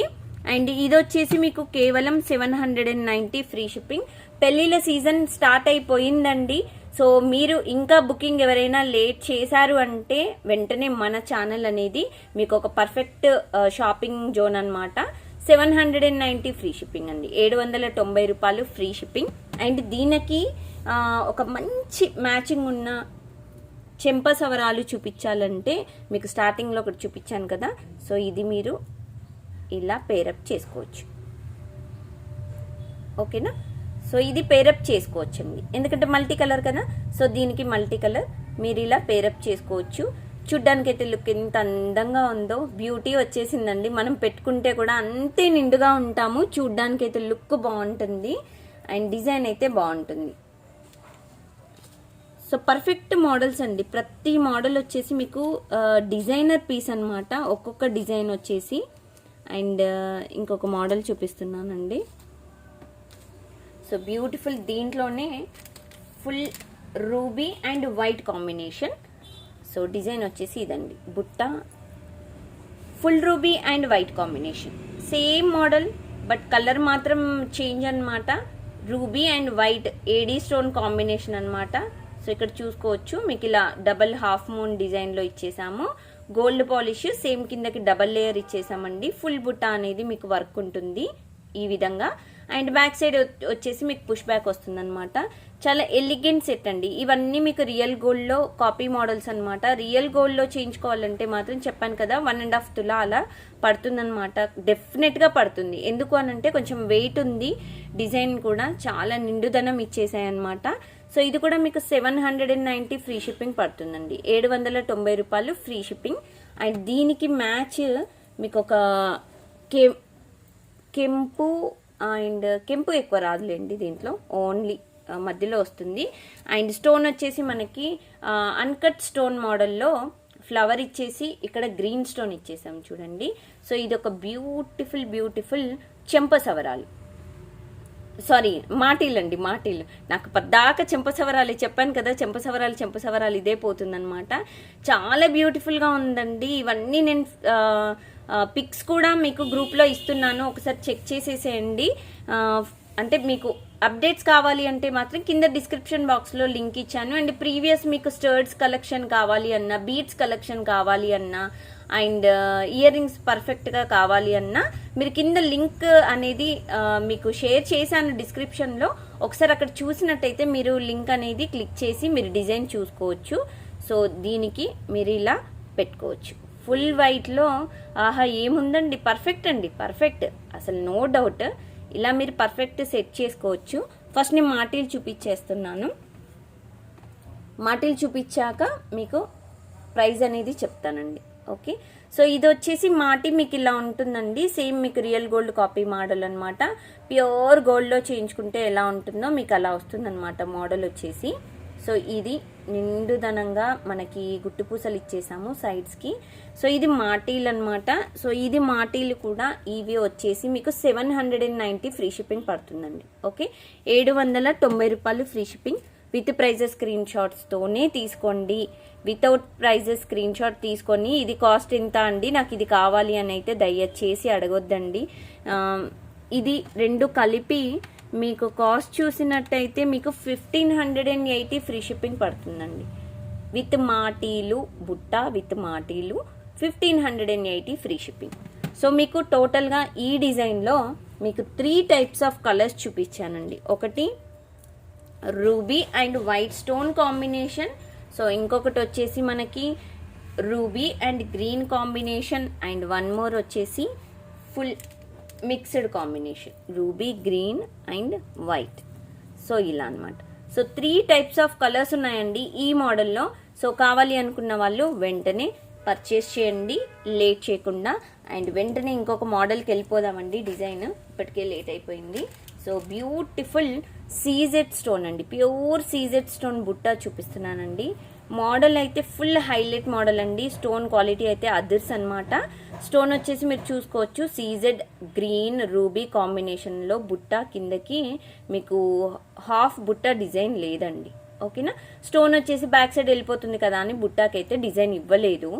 అండ్ ఇది వచ్చేసి మీకు కేవలం 790 ఫ్రీ షిప్పింగ్. పెళ్ళిళ్ళ సీజన్ స్టార్ట్ అయిపోయిందండి. సో మీరు ఇంకా బుకింగ్ ఎవరైనా లేట్ చేశారు అంటే వెంటనే మన ఛానల్ అనేది మీకు ఒక పర్ఫెక్ట్ షాపింగ్ జోన్ అనమాట. 790 ఫ్రీ షిప్పింగ్ అండి, 790 రూపాయలు ఫ్రీ షిప్పింగ్. అండ్ దీనికి ఒక మంచి మ్యాచింగ్ ఉన్న చెంప సవరాలు చూపించాలంటే మీకు స్టార్టింగ్లో ఒకటి చూపించాను కదా, సో ఇది మీరు ఇలా పేరప్ చేసుకోవచ్చు. ఓకేనా, సో ఇది పేరప్ చేసుకోవచ్చు అండి, ఎందుకంటే మల్టీ కలర్ కదా. సో దీనికి మల్టీ కలర్ మీరు ఇలా పేరప్ చేసుకోవచ్చు. చూడ్డానికి అయితే లుక్ ఎంత అందంగా ఉందో, బ్యూటీ వచ్చేసిందండి. మనం పెట్టుకుంటే కూడా అంతే నిండుగా ఉంటాము, చూడ్డానికి అయితే లుక్ బాగుంటుంది అండ్ డిజైన్ అయితే బాగుంటుంది. సో పర్ఫెక్ట్ మోడల్స్ అండి, ప్రతి మోడల్ వచ్చేసి మీకు డిజైనర్ పీస్ అనమాట, ఒక్కొక్క డిజైన్ వచ్చేసి. అండ్ ఇంకొక మోడల్ చూపిస్తున్నానండి. సో బ్యూటిఫుల్, దీంట్లోనే full ruby and white combination. So design వచ్చేసి ఇదండి, బుట్ట full ruby and white combination, same model but colour మాత్రం చేంజ్ అనమాట. Ruby and white AD stone combination అనమాట. సో ఇక్కడ చూసుకోవచ్చు మీకు ఇలా డబల్ హాఫ్ మూన్ డిజైన్లో ఇచ్చేసాము. గోల్డ్ పాలిష్ సేమ్ కిందకి డబల్ లేయర్ ఇచ్చేసామండి. ఫుల్ బుట్ట అనేది మీకు వర్క్ ఉంటుంది ఈ విధంగా. అండ్ బ్యాక్ సైడ్ వచ్చేసి మీకు పుష్ బ్యాక్ వస్తుంది అనమాట. చాలా ఎలిగెంట్ సెట్ అండి. ఇవన్నీ మీకు రియల్ గోల్డ్లో కాపీ మోడల్స్ అనమాట. రియల్ గోల్డ్లో చేయించుకోవాలంటే మాత్రం చెప్పాను కదా 1.5 తులా అలా పడుతుందన్నమాట. డెఫినెట్గా పడుతుంది. ఎందుకు అనంటే కొంచెం వెయిట్ ఉంది, డిజైన్ కూడా చాలా నిండుదనం ఇచ్చేసాయి అనమాట. సో ఇది కూడా మీకు 790 ఫ్రీ షిప్పింగ్ పడుతుందండి. 790 రూపాయలు ఫ్రీ షిప్పింగ్. అండ్ దీనికి మ్యాచ్ మీకు ఒక కెంపు అండ్ కెంపు ఎక్కువ రాదులేండి, దీంట్లో ఓన్లీ మధ్యలో వస్తుంది. అండ్ స్టోన్ వచ్చేసి మనకి అన్కట్ స్టోన్ మోడల్లో ఫ్లవర్ ఇచ్చేసి ఇక్కడ గ్రీన్ స్టోన్ ఇచ్చేసాం చూడండి. సో ఇది ఒక బ్యూటిఫుల్ చెంపసవరాలు, సారీ మాటీలు అండి, మాటీలు. నాకు పద్దాక చెంపసవరాలు చెప్పాను కదా, చెంపసవరాలు ఇదే పోతుందన్నమాట. చాలా బ్యూటిఫుల్గా ఉందండి. ఇవన్నీ నేను పిక్స్ కూడా మీకు గ్రూప్లో ఇస్తున్నాను, ఒకసారి చెక్ చేసేసేయండి. అంటే మీకు అప్డేట్స్ కావాలి అంటే మాత్రం కింద డిస్క్రిప్షన్ బాక్స్లో లింక్ ఇచ్చాను. అండ్ ప్రీవియస్ మీకు స్టర్డ్స్ కలెక్షన్ కావాలి అన్నా, బీడ్స్ కలెక్షన్ కావాలి అన్నా, అండ్ ఇయర్ రింగ్స్ పర్ఫెక్ట్గా కావాలి అన్నా మీరు కింద లింక్ అనేది మీకు షేర్ చేశాను డిస్క్రిప్షన్లో. ఒకసారి అక్కడ చూసినట్టయితే మీరు లింక్ అనేది క్లిక్ చేసి మీరు డిజైన్ చూసుకోవచ్చు. సో దీనికి మీరు ఇలా పెట్టుకోవచ్చు. ఫుల్ వైట్లో ఆహా ఏముందండి, పర్ఫెక్ట్ అండి, పర్ఫెక్ట్ అసలు నో డౌట్. ఇలా మీరు పర్ఫెక్ట్ సెట్ చేసుకోవచ్చు. ఫస్ట్ నేను మాటీలు చూపించేస్తున్నాను. మాటీలు చూపించాక మీకు ప్రైస్ అనేది చెప్తానండి. ఓకే, సో ఇది వచ్చేసి మాటి మీకు ఇలా ఉంటుందండి. సేమ్ మీకు రియల్ గోల్డ్ కాపీ మోడల్ అనమాట. ప్యూర్ గోల్డ్లో చేయించుకుంటే ఎలా ఉంటుందో మీకు అలా వస్తుందన్నమాట మోడల్ వచ్చేసి. సో ఇది నిండుదనంగా మనకి గుట్టు పూసలు ఇచ్చేసాము సైడ్స్కి. సో ఇది మాటీలు అనమాట. సో ఇది మాటీలు కూడా ఇవి వచ్చేసి మీకు 790 ఫ్రీ షిప్పింగ్ పడుతుందండి. ఓకే, 790 రూపాయలు free shipping. With prices screen షాట్స్తోనే తీసుకోండి. వితౌట్ ప్రైజెస్ స్క్రీన్ షాట్ తీసుకొని ఇది కాస్ట్ ఎంత అండి, నాకు ఇది కావాలి అని అయితే దయచేసి అడగొద్దండి. ఇది రెండు కలిపి మీకు కాస్ట్ చూసినట్టయితే మీకు 1580 ఫ్రీ షిప్పింగ్ పడుతుందండి. విత్ మాటీలు బుట్ట విత్ మాటీలు 1580 ఫ్రీ షిప్పింగ్. సో మీకు టోటల్గా ఈ డిజైన్లో మీకు 3 టైప్స్ ఆఫ్ కలర్స్ చూపించానండి. ఒకటి ruby and white stone combination. So ఇంకొకటి వచ్చేసి మనకి ruby and green combination. And one more వచ్చేసి full mixed combination ruby green and white. So ఇలా అనమాట. సో 3 టైప్స్ ఆఫ్ కలర్స్ ఉన్నాయండి ఈ మోడల్లో. సో కావాలి అనుకున్న వాళ్ళు వెంటనే పర్చేస్ చేయండి లేట్ చేయకుండా. అండ్ వెంటనే ఇంకొక మోడల్కి వెళ్ళిపోదామండి. డిజైన్ ఇప్పటికే లేట్ అయిపోయింది. సో బ్యూటిఫుల్ సీజెడ్ స్టోన్ అండి, ప్యూర్ సీజెడ్ స్టోన్ బుట్ట చూపిస్తున్నానండి. మోడల్ అయితే ఫుల్ హైలైట్ మోడల్ అండి. స్టోన్ క్వాలిటీ అయితే అదర్స్ అనమాట. స్టోన్ వచ్చేసి మీరు చూసుకోవచ్చు సీజెడ్ గ్రీన్ రూబీ కాంబినేషన్లో బుట్ట, కిందకి మీకు హాఫ్ బుట్ట డిజైన్ లేదండి. ఓకేనా, స్టోన్ వచ్చేసి బ్యాక్ సైడ్ వెళ్ళిపోతుంది కదా అని బుట్టాకైతే డిజైన్ ఇవ్వలేదు.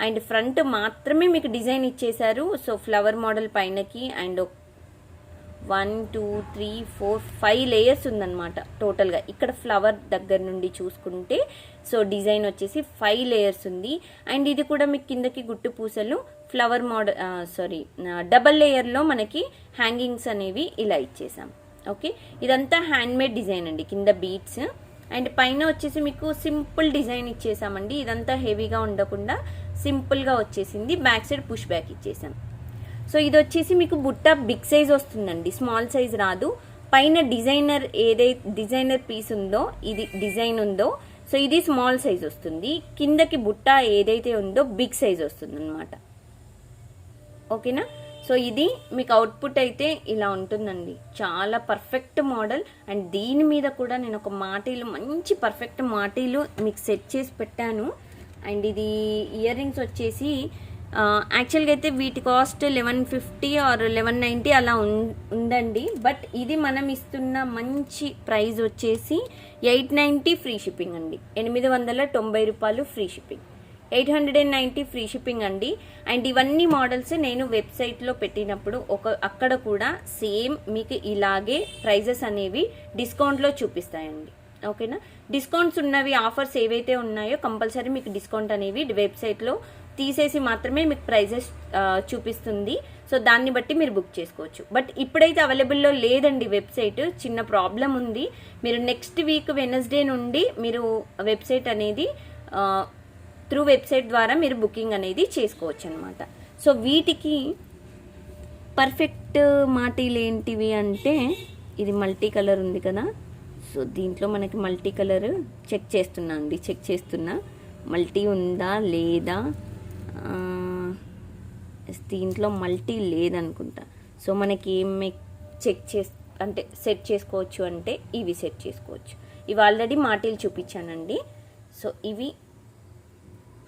అండ్ ఫ్రంట్ మాత్రమే మీకు డిజైన్ ఇచ్చేశారు. సో ఫ్లవర్ మోడల్ పైనకి అండ్ 1 2 3 4 5 లేయర్స్ ఉందన్నమాట టోటల్గా. ఇక్కడ ఫ్లవర్ దగ్గర నుండి చూసుకుంటే సో డిజైన్ వచ్చేసి 5 లేయర్స్ ఉంది. అండ్ ఇది కూడా మీకు కిందకి గుట్టు పూసలు ఫ్లవర్ మోడల్ డబల్ లేయర్లో మనకి హ్యాంగింగ్స్ అనేవి ఇలా ఇచ్చేసాం. ఓకే, ఇదంతా హ్యాండ్మేడ్ డిజైన్ అండి. కింద బీట్స్ అండ్ పైన వచ్చేసి మీకు సింపుల్ డిజైన్ ఇచ్చేసామండి. ఇదంతా హెవీగా ఉండకుండా సింపుల్గా వచ్చేసింది. బ్యాక్ సైడ్ పుష్ బ్యాక్ ఇచ్చేసాం. సో ఇది వచ్చేసి మీకు బుట్ట బిగ్ సైజ్ వస్తుందండి, స్మాల్ సైజ్ రాదు. పైన డిజైనర్ పీస్ ఉందో, ఇది డిజైన్ ఉందో, సో ఇది స్మాల్ సైజ్ వస్తుంది. కిందకి బుట్ట ఏదైతే ఉందో బిగ్ సైజ్ వస్తుంది అనమాట. ఓకేనా, సో ఇది మీకు అవుట్పుట్ అయితే ఇలా ఉంటుందండి. చాలా పర్ఫెక్ట్ మోడల్. అండ్ దీని మీద కూడా నేను ఒక మాటీలు మంచి పర్ఫెక్ట్ మాటీలు మీకు సెట్ చేసి పెట్టాను. అండ్ ఇది ఇయర్ రింగ్స్ వచ్చేసి యాక్చువల్గా అయితే వీటి కాస్ట్ 1150 ఆర్ 1190 అలా ఉందండి. బట్ ఇది మనం ఇస్తున్న మంచి ప్రైస్ వచ్చేసి 890 ఫ్రీ షిప్పింగ్ అండి. 890 రూపాయలు ఫ్రీ షిప్పింగ్. 890 ఫ్రీ షిప్పింగ్ అండి. అండ్ ఇవన్నీ మోడల్స్ నేను వెబ్సైట్లో పెట్టినప్పుడు అక్కడ కూడా సేమ్ మీకు ఇలాగే ప్రైజెస్ అనేవి డిస్కౌంట్లో చూపిస్తాయండి. ఓకేనా, డిస్కౌంట్స్ ఉన్నవి ఆఫర్స్ ఏవైతే ఉన్నాయో కంపల్సరీ మీకు డిస్కౌంట్ అనేవి వెబ్సైట్లో తీసేసి మాత్రమే మీకు ప్రైజెస్ చూపిస్తుంది. సో దాన్ని బట్టి మీరు బుక్ చేసుకోవచ్చు. బట్ ఇప్పుడైతే అవైలబుల్లో లేదండి వెబ్సైట్, చిన్న ప్రాబ్లం ఉంది. మీరు నెక్స్ట్ వీక్ వెనస్డే నుండి మీరు వెబ్సైట్ అనేది త్రూ వెబ్సైట్ ద్వారా మీరు బుకింగ్ అనేది చేసుకోవచ్చు అనమాట. సో వీటికి పర్ఫెక్ట్ మాటీలు ఏంటివి అంటే, ఇది మల్టీ కలర్ ఉంది కదా, సో దీంట్లో మనకి మల్టీ కలర్ చెక్ చేస్తున్నా మల్టీ ఉందా లేదా. దీంట్లో మల్టీ లేదనుకుంటా. సో మనకి ఏం అంటే సెట్ చేసుకోవచ్చు అంటే ఇవి సెట్ చేసుకోవచ్చు. ఇవి ఆల్రెడీ మాటీలు చూపించానండి. సో ఇవి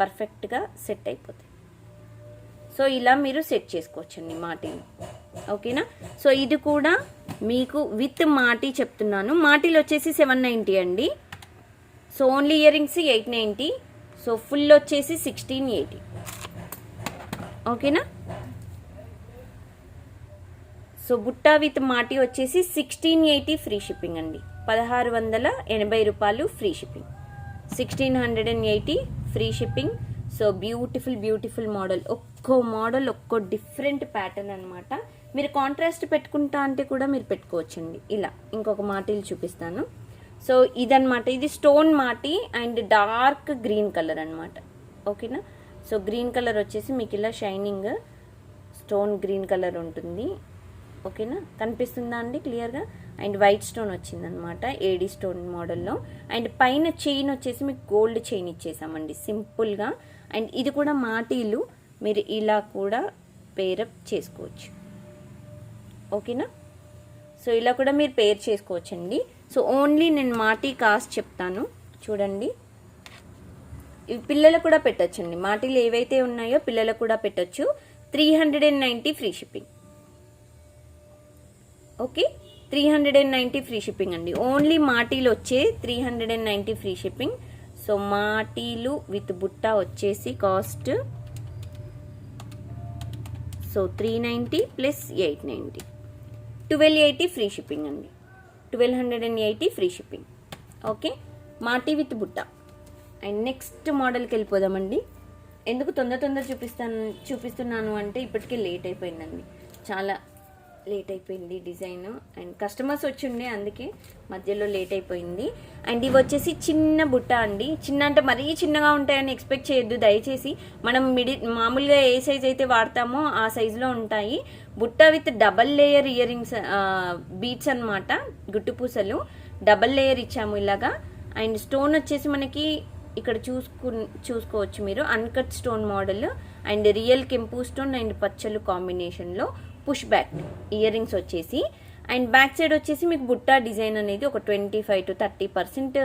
పర్ఫెక్ట్గా సెట్ అయిపోతాయి. సో ఇలా మీరు సెట్ చేసుకోవచ్చండి మాటీలు. ఓకేనా, సో ఇది కూడా మీకు విత్ మాటీ చెప్తున్నాను. మాటీలు వచ్చేసి 790 అండి. So only ear rings 890. So full వచ్చేసి 1680. ఓకేనా, సో బుట్టా విత్ మాటీ వచ్చేసి 1680 ఫ్రీ షిప్పింగ్ అండి. 1680 రూపాయలు free shipping, 1680 free shipping. So beautiful model, ఒక్కో మోడల్ ఒక్కో డిఫరెంట్ ప్యాటర్న్ అనమాట. మీరు కాంట్రాస్ట్ పెట్టుకుంటా అంటే కూడా మీరు పెట్టుకోవచ్చండి. ఇలా ఇంకొక మాటీలు చూపిస్తాను. సో ఇదనమాట, ఇది స్టోన్ మాటీ అండ్ డార్క్ గ్రీన్ కలర్ అనమాట. ఓకేనా, సో గ్రీన్ కలర్ వచ్చేసి మీకు ఇలా షైనింగ్ స్టోన్ గ్రీన్ కలర్ ఉంటుంది. ఓకేనా, కనిపిస్తుందా అండి క్లియర్గా. అండ్ వైట్ స్టోన్ వచ్చిందనమాట ఏడీ స్టోన్ మోడల్లో. అండ్ పైన చైన్ వచ్చేసి మీకు గోల్డ్ చైన్ ఇచ్చేసామండి సింపుల్గా. అండ్ ఇది కూడా మాటీలు మీరు ఇలా కూడా పేరప్ చేసుకోవచ్చు. ఓకేనా, సో ఇలా కూడా మీరు పేర్ చేసుకోవచ్చండి. సో ఓన్లీ నేను మాటీ కాస్ట్ చెప్తాను చూడండి. ఇవి పిల్లలకు కూడా పెట్టచ్చండి. మాటీలు ఏవైతే ఉన్నాయో పిల్లలకు కూడా పెట్టచ్చు. 390 free shipping. Okay, 390 free shipping అండి. ఓన్లీ మాటీలు వచ్చే 390 ఫ్రీ షిప్పింగ్. సో మాటీలు విత్ బుట్ట వచ్చేసి cost so 390 plus 890, 1280 free shipping అండి. 1280 ఫ్రీ షిప్పింగ్. ఓకే, మాటీ విత్ బుట్ట. అండ్ నెక్స్ట్ మోడల్కి వెళ్ళిపోదామండి. ఎందుకు తొందర చూపిస్తున్నాను అంటే ఇప్పటికే లేట్ అయిపోయిందండి, చాలా లేట్ అయిపోయింది డిజైన్. అండ్ కస్టమర్స్ వచ్చి ఉండే అందుకే మధ్యలో లేట్ అయిపోయింది. అండ్ ఇవి వచ్చేసి చిన్న బుట్ట అండి. చిన్న అంటే మరీ చిన్నగా ఉంటాయని ఎక్స్పెక్ట్ చేయొద్దు దయచేసి. మనం మామూలుగా ఏ సైజ్ అయితే వాడతామో ఆ సైజులో ఉంటాయి. బుట్ట with double layer earrings beads అనమాట, గుట్టు పూసలు డబల్ లేయర్ ఇచ్చాము ఇలాగా. అండ్ స్టోన్ వచ్చేసి మనకి ఇక్కడ చూసుకోవచ్చు మీరు, uncut stone model and real కెంపు స్టోన్ అండ్ పచ్చలు కాంబినేషన్లో పుష్ బ్యాక్ ఇయర్ రింగ్స్ వచ్చేసి. అండ్ బ్యాక్ సైడ్ వచ్చేసి మీకు బుట్టా డిజైన్ అనేది ఒక 25 to 30%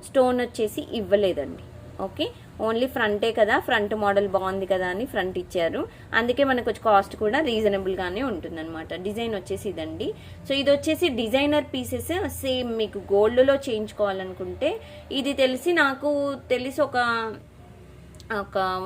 స్టోన్ వచ్చేసి ఇవ్వలేదండి. ఓకే, ఓన్లీ ఫ్రంటే కదా, ఫ్రంట్ మోడల్ బాగుంది కదా అని ఫ్రంట్ ఇచ్చారు. అందుకే మనకు వచ్చి కాస్ట్ కూడా రీజనబుల్గానే ఉంటుంది అనమాట. డిజైన్ వచ్చేసి ఇదండి. సో ఇది వచ్చేసి డిజైనర్ పీసెస్, సేమ్ మీకు గోల్డ్లో చేయించుకోవాలనుకుంటే ఇది నాకు తెలిసి ఒక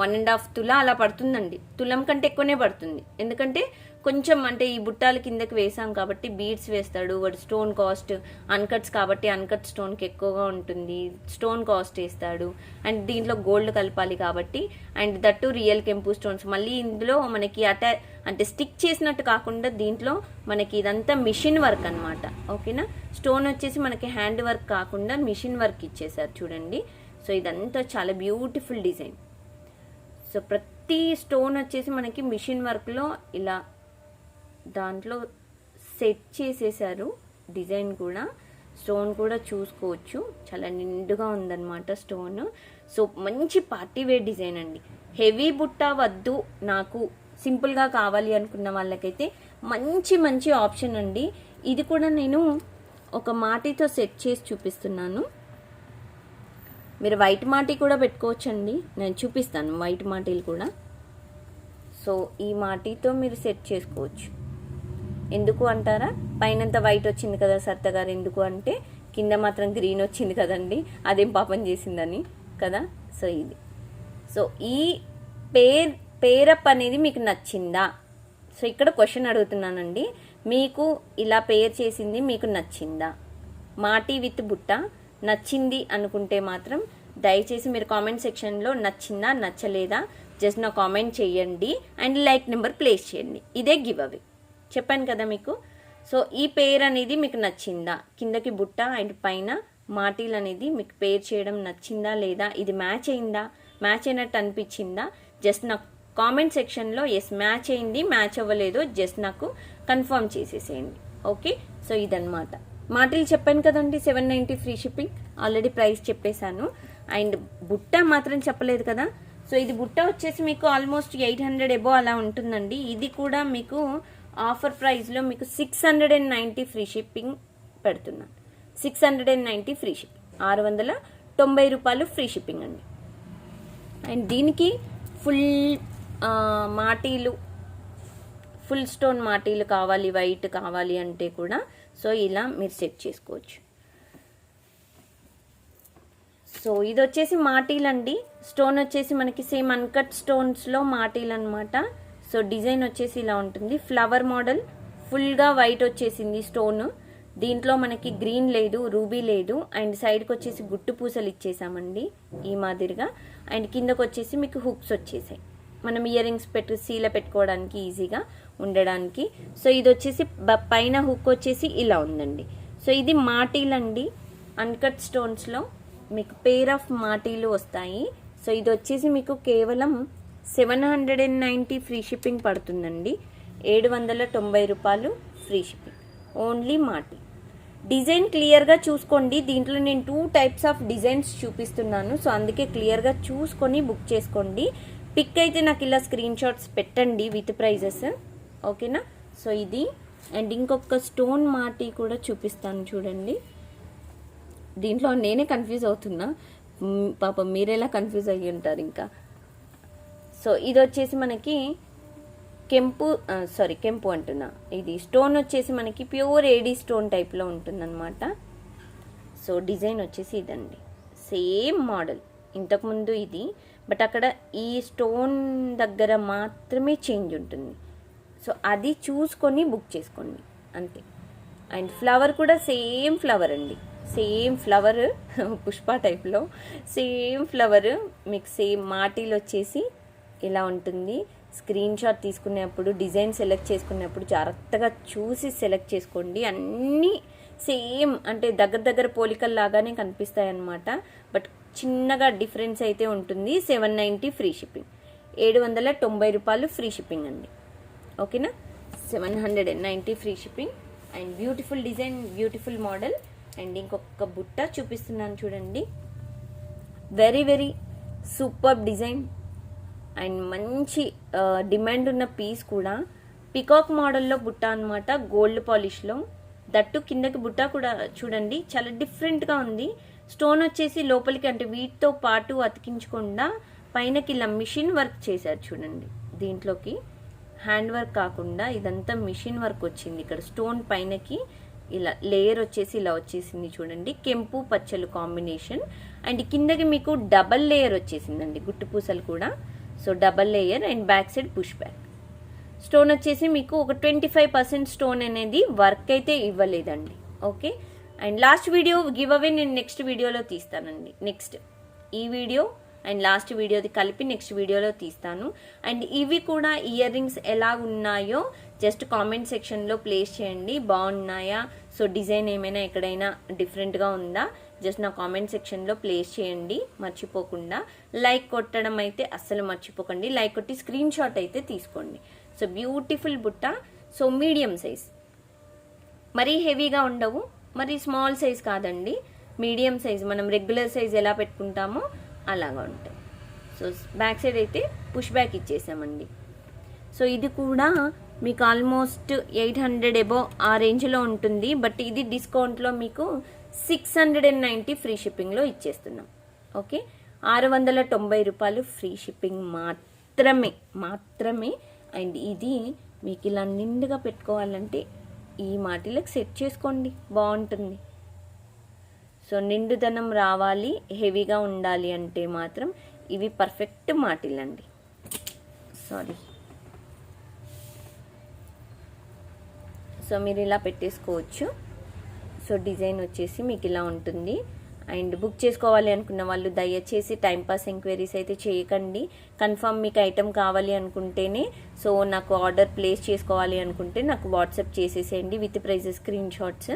1.5 తులా అలా పడుతుందండి. తులం కంటే ఎక్కువనే పడుతుంది. ఎందుకంటే కొంచెం అంటే ఈ బుట్టాల కిందకి వేసాం కాబట్టి బీడ్స్ వేస్తాడు వాడు. స్టోన్ కాస్ట్ అన్కట్స్ కాబట్టి అన్కట్ స్టోన్కి ఎక్కువగా ఉంటుంది, స్టోన్ కాస్ట్ వేస్తాడు. అండ్ దీంట్లో గోల్డ్ కలపాలి కాబట్టి, అండ్ దట్టు రియల్ కెంపు స్టోన్స్. మళ్ళీ ఇందులో మనకి అంటే స్టిక్ చేసినట్టు కాకుండా దీంట్లో మనకి ఇదంతా మిషన్ వర్క్ అనమాట. ఓకేనా, స్టోన్ వచ్చేసి మనకి హ్యాండ్ వర్క్ కాకుండా మిషన్ వర్క్ ఇచ్చేసారు చూడండి. సో ఇదంతా చాలా బ్యూటిఫుల్ డిజైన్. సో ప్రతి స్టోన్ వచ్చేసి మనకి మిషన్ వర్క్లో ఇలా దాంట్లో సెట్ చేసేసారు. డిజైన్ కూడా స్టోన్ కూడా చూసుకోవచ్చు, చాలా నిండుగా ఉందన్నమాట స్టోన్. సో మంచి పార్టీ వేర్ డిజైన్ అండి. హెవీ బుట్ట వద్దు నాకు సింపుల్గా కావాలి అనుకున్న వాళ్ళకైతే మంచి ఆప్షన్ అండి. ఇది కూడా నేను ఒక మాటీతో సెట్ చేసి చూపిస్తున్నాను. మీరు వైట్ మాటీ కూడా పెట్టుకోవచ్చండి, నేను చూపిస్తాను వైట్ మాటీలు కూడా. సో ఈ మాటీతో మీరు సెట్ చేసుకోవచ్చు. ఎందుకు అంటారా, పైనంతా వైట్ వచ్చింది కదా సరిత గారు, ఎందుకు అంటే కింద మాత్రం గ్రీన్ వచ్చింది కదండి, అదేం పాపం చేసిందని కదా. సో ఇది సో ఈ పేరప్ అనేది మీకు నచ్చిందా? సో ఇక్కడ క్వశ్చన్ అడుగుతున్నానండి, మీకు ఇలా పేర్ చేసింది మీకు నచ్చిందా? మాటి విత్ బుట్ట నచ్చింది అనుకుంటే మాత్రం దయచేసి మీరు కామెంట్ సెక్షన్లో నచ్చిందా నచ్చలేదా జస్ట్ నా కామెంట్ చేయండి అండ్ లైక్ నెంబర్ ప్లేస్ చేయండి. ఇదే గివ్ అవే చెప్పాను కదా మీకు. సో ఈ పేర్ అనేది మీకు నచ్చిందా? కిందకి బుట్ట అండ్ పైన మాటీలు అనేది మీకు పేర్ చేయడం నచ్చిందా లేదా? ఇది మ్యాచ్ అయిందా? మ్యాచ్ అయినట్టు అనిపించిందా? జస్ట్ నాకు కామెంట్ సెక్షన్లో ఎస్ మ్యాచ్ అయింది, మ్యాచ్ అవ్వలేదు జస్ట్ నాకు కన్ఫర్మ్ చేసేసేయండి. ఓకే, సో ఇదన్నమాట. మాటలు చెప్పాను కదండి, 790 ఫ్రీ షిప్పింగ్, ఆల్రెడీ ప్రైస్ చెప్పేశాను. అండ్ బుట్ట మాత్రం చెప్పలేదు కదా. సో ఇది బుట్ట వచ్చేసి మీకు ఆల్మోస్ట్ 800 ఎబో అలా ఉంటుందండి. ఇది కూడా మీకు ఆఫర్ ప్రైస్లో మీకు 690 ఫ్రీ షిప్పింగ్ పెడుతున్నాను. 690 ఫ్రీ షిప్పింగ్, 690 రూపాయలు ఫ్రీ షిప్పింగ్ అండి. అండ్ దీనికి ఫుల్ మాటీలు, ఫుల్ స్టోన్ మాటీలు కావాలి, వైట్ కావాలి అంటే కూడా సో ఇలా మీరు సెట్ చేసుకోవచ్చు. సో ఇది వచ్చేసి మాటీలు అండి. స్టోన్ వచ్చేసి మనకి సేమ్ అన్కట్ స్టోన్స్లో మాటీలు అనమాట. సో డిజైన్ వచ్చేసి ఇలా ఉంటుంది, ఫ్లవర్ మోడల్, ఫుల్గా వైట్ వచ్చేసింది స్టోన్. దీంట్లో మనకి గ్రీన్ లేదు, రూబీ లేదు. అండ్ సైడ్కి వచ్చేసి గుట్టు పూసలు ఇచ్చేసామండి ఈ మాదిరిగా. అండ్ కిందకు వచ్చేసి మీకు హుక్స్ వచ్చేసాయి, మనం ఇయర్ రింగ్స్ సీల పెట్టుకోవడానికి ఈజీగా ఉండడానికి. సో ఇది వచ్చేసి పైన హుక్ వచ్చేసి ఇలా ఉందండి. సో ఇది మాటీలు అండి, అన్కట్ స్టోన్స్లో మీకు పేర్ ఆఫ్ మాటీలు వస్తాయి. సో ఇది వచ్చేసి మీకు కేవలం 790 ఫ్రీ షిప్పింగ్ పడుతుందండి. 790 రూపాయలు free shipping, only Maati. Design క్లియర్గా చూసుకోండి, దీంట్లో నేను 2 టైప్స్ ఆఫ్ డిజైన్స్ చూపిస్తున్నాను. సో అందుకే క్లియర్గా చూసుకొని బుక్ చేసుకోండి. పిక్ అయితే నాకు ఇలా స్క్రీన్ షాట్స్ పెట్టండి విత్ ప్రైజెస్, ఓకేనా. సో ఇది అండ్ ఇంకొక స్టోన్ మాటీ కూడా చూపిస్తాను చూడండి. దీంట్లో నేనే కన్ఫ్యూజ్ అవుతున్నా, పాపం మీరెలా కన్ఫ్యూజ్ అయ్యి ఉంటారు ఇంకా. సో ఇది వచ్చేసి మనకి కెంపు అంటున్నా, ఇది స్టోన్ వచ్చేసి మనకి ప్యూర్ ఏడీ స్టోన్ టైప్లో ఉంటుందన్నమాట. సో డిజైన్ వచ్చేసి ఇదండి, సేమ్ మోడల్ ఇంతకుముందు ఇది, బట్ అక్కడ ఈ స్టోన్ దగ్గర మాత్రమే చేంజ్ ఉంటుంది. సో అది చూసుకొని బుక్ చేసుకోండి అంతే. అండ్ ఫ్లవర్ కూడా సేమ్ ఫ్లవర్ అండి, సేమ్ ఫ్లవర్ పుష్ప టైప్లో సేమ్ ఫ్లవర్ మీకు సేమ్ మాటీలు వచ్చేసి ఇలా ఉంటుంది. స్క్రీన్ షాట్ తీసుకునేప్పుడు, డిజైన్ సెలెక్ట్ చేసుకునేప్పుడు జాగ్రత్తగా చూసి సెలెక్ట్ చేసుకోండి. అన్నీ సేమ్ అంటే దగ్గర పోలికల్ లాగానే కనిపిస్తాయి అన్నమాట, బట్ చిన్నగా డిఫరెన్స్ అయితే ఉంటుంది. 790 ఫ్రీ షిప్పింగ్, 790 రూపాయలు ఫ్రీ షిప్పింగ్ అండి, ఓకేనా. 790 free shipping and beautiful design, beautiful model. And ఇంకొక బుట్ట చూపిస్తున్నాను చూడండి, very very super design and మంచి డిమాండ్ ఉన్న పీస్ కూడా. పికాక్ మోడల్లో బుట్ట అనమాట, గోల్డ్ పాలిష్లో. దట్టు కిందకి బుట్ట కూడా చూడండి చాలా డిఫరెంట్గా ఉంది. స్టోన్ వచ్చేసి లోపలికి అంటే వీటితో పాటు అతికించకుండా పైనకి ఇలా మిషన్ వర్క్ చేశారు చూడండి. దీంట్లోకి హ్యాండ్ వర్క్ కాకుండా ఇదంతా మిషన్ వర్క్ వచ్చింది. ఇక్కడ స్టోన్ పైనకి ఇలా లేయర్ వచ్చేసి ఇలా వచ్చేసింది చూడండి, కెంపు పచ్చలు కాంబినేషన్. అండ్ కిందకి మీకు డబల్ లేయర్ వచ్చేసిందండి, గుట్టు పూసలు కూడా. So double layer and back side push back. Stone వచ్చేసి మీకు ఒక 25% స్టోన్ అనేది వర్క్ అయితే ఇవ్వలేదండి, okay. And last video give away నేను నెక్స్ట్ వీడియోలో తీస్తానండి. నెక్స్ట్ ఈ వీడియో అండ్ లాస్ట్ వీడియోది కలిపి నెక్స్ట్ వీడియోలో తీస్తాను. అండ్ ఇవి కూడా ఇయర్ రింగ్స్ ఎలా ఉన్నాయో జస్ట్ కామెంట్ సెక్షన్లో ప్లేస్ చేయండి, బాగున్నాయా, సో డిజైన్ ఏమైనా ఎక్కడైనా డిఫరెంట్గా ఉందా జస్ట్ నా కామెంట్ సెక్షన్లో ప్లేస్ చేయండి మర్చిపోకుండా. లైక్ కొట్టడం అయితే అస్సలు మర్చిపోకండి, లైక్ కొట్టి స్క్రీన్ షాట్ అయితే తీసుకోండి. సో బ్యూటిఫుల్ బుట్ట, సో మీడియం సైజ్, మరీ హెవీగా ఉండవు, మరి స్మాల్ సైజ్ కాదండి, మీడియం సైజ్, మనం రెగ్యులర్ సైజ్ ఎలా పెట్టుకుంటామో అలాగా ఉంటాయి. సో బ్యాక్ సైడ్ అయితే పుష్ బ్యాక్ ఇచ్చేసామండి. సో ఇది కూడా మీకు ఆల్మోస్ట్ 800 ఎబో ఆ రేంజ్లో ఉంటుంది, బట్ ఇది డిస్కౌంట్లో మీకు 690 ఫ్రీ షిప్పింగ్లో ఇచ్చేస్తున్నాం, ఓకే. 690 రూపాయలు ఫ్రీ షిప్పింగ్ మాత్రమే. అండ్ ఇది మీకు ఇలా నిండుగా పెట్టుకోవాలంటే ఈ మాటిలకు సెట్ చేసుకోండి, బాగుంటుంది. సో నిండుదనం రావాలి, హెవీగా ఉండాలి అంటే మాత్రం ఇవి పర్ఫెక్ట్ మాటిలండి. సారీ. సో మీరు ఇలా పెట్టేసుకోవచ్చు. సో డిజైన్ వచ్చేసి మీకు ఇలా ఉంటుంది. అండ్ బుక్ చేసుకోవాలి అనుకున్న వాళ్ళు దయచేసి టైంపాస్ ఎంక్వైరీస్ అయితే చేయకండి. కన్ఫర్మ్ మీకు ఐటమ్ కావాలి అనుకుంటేనే, సో నాకు ఆర్డర్ ప్లేస్ చేసుకోవాలి అనుకుంటే నాకు వాట్సాప్ చేసేసేయండి with prices screenshots.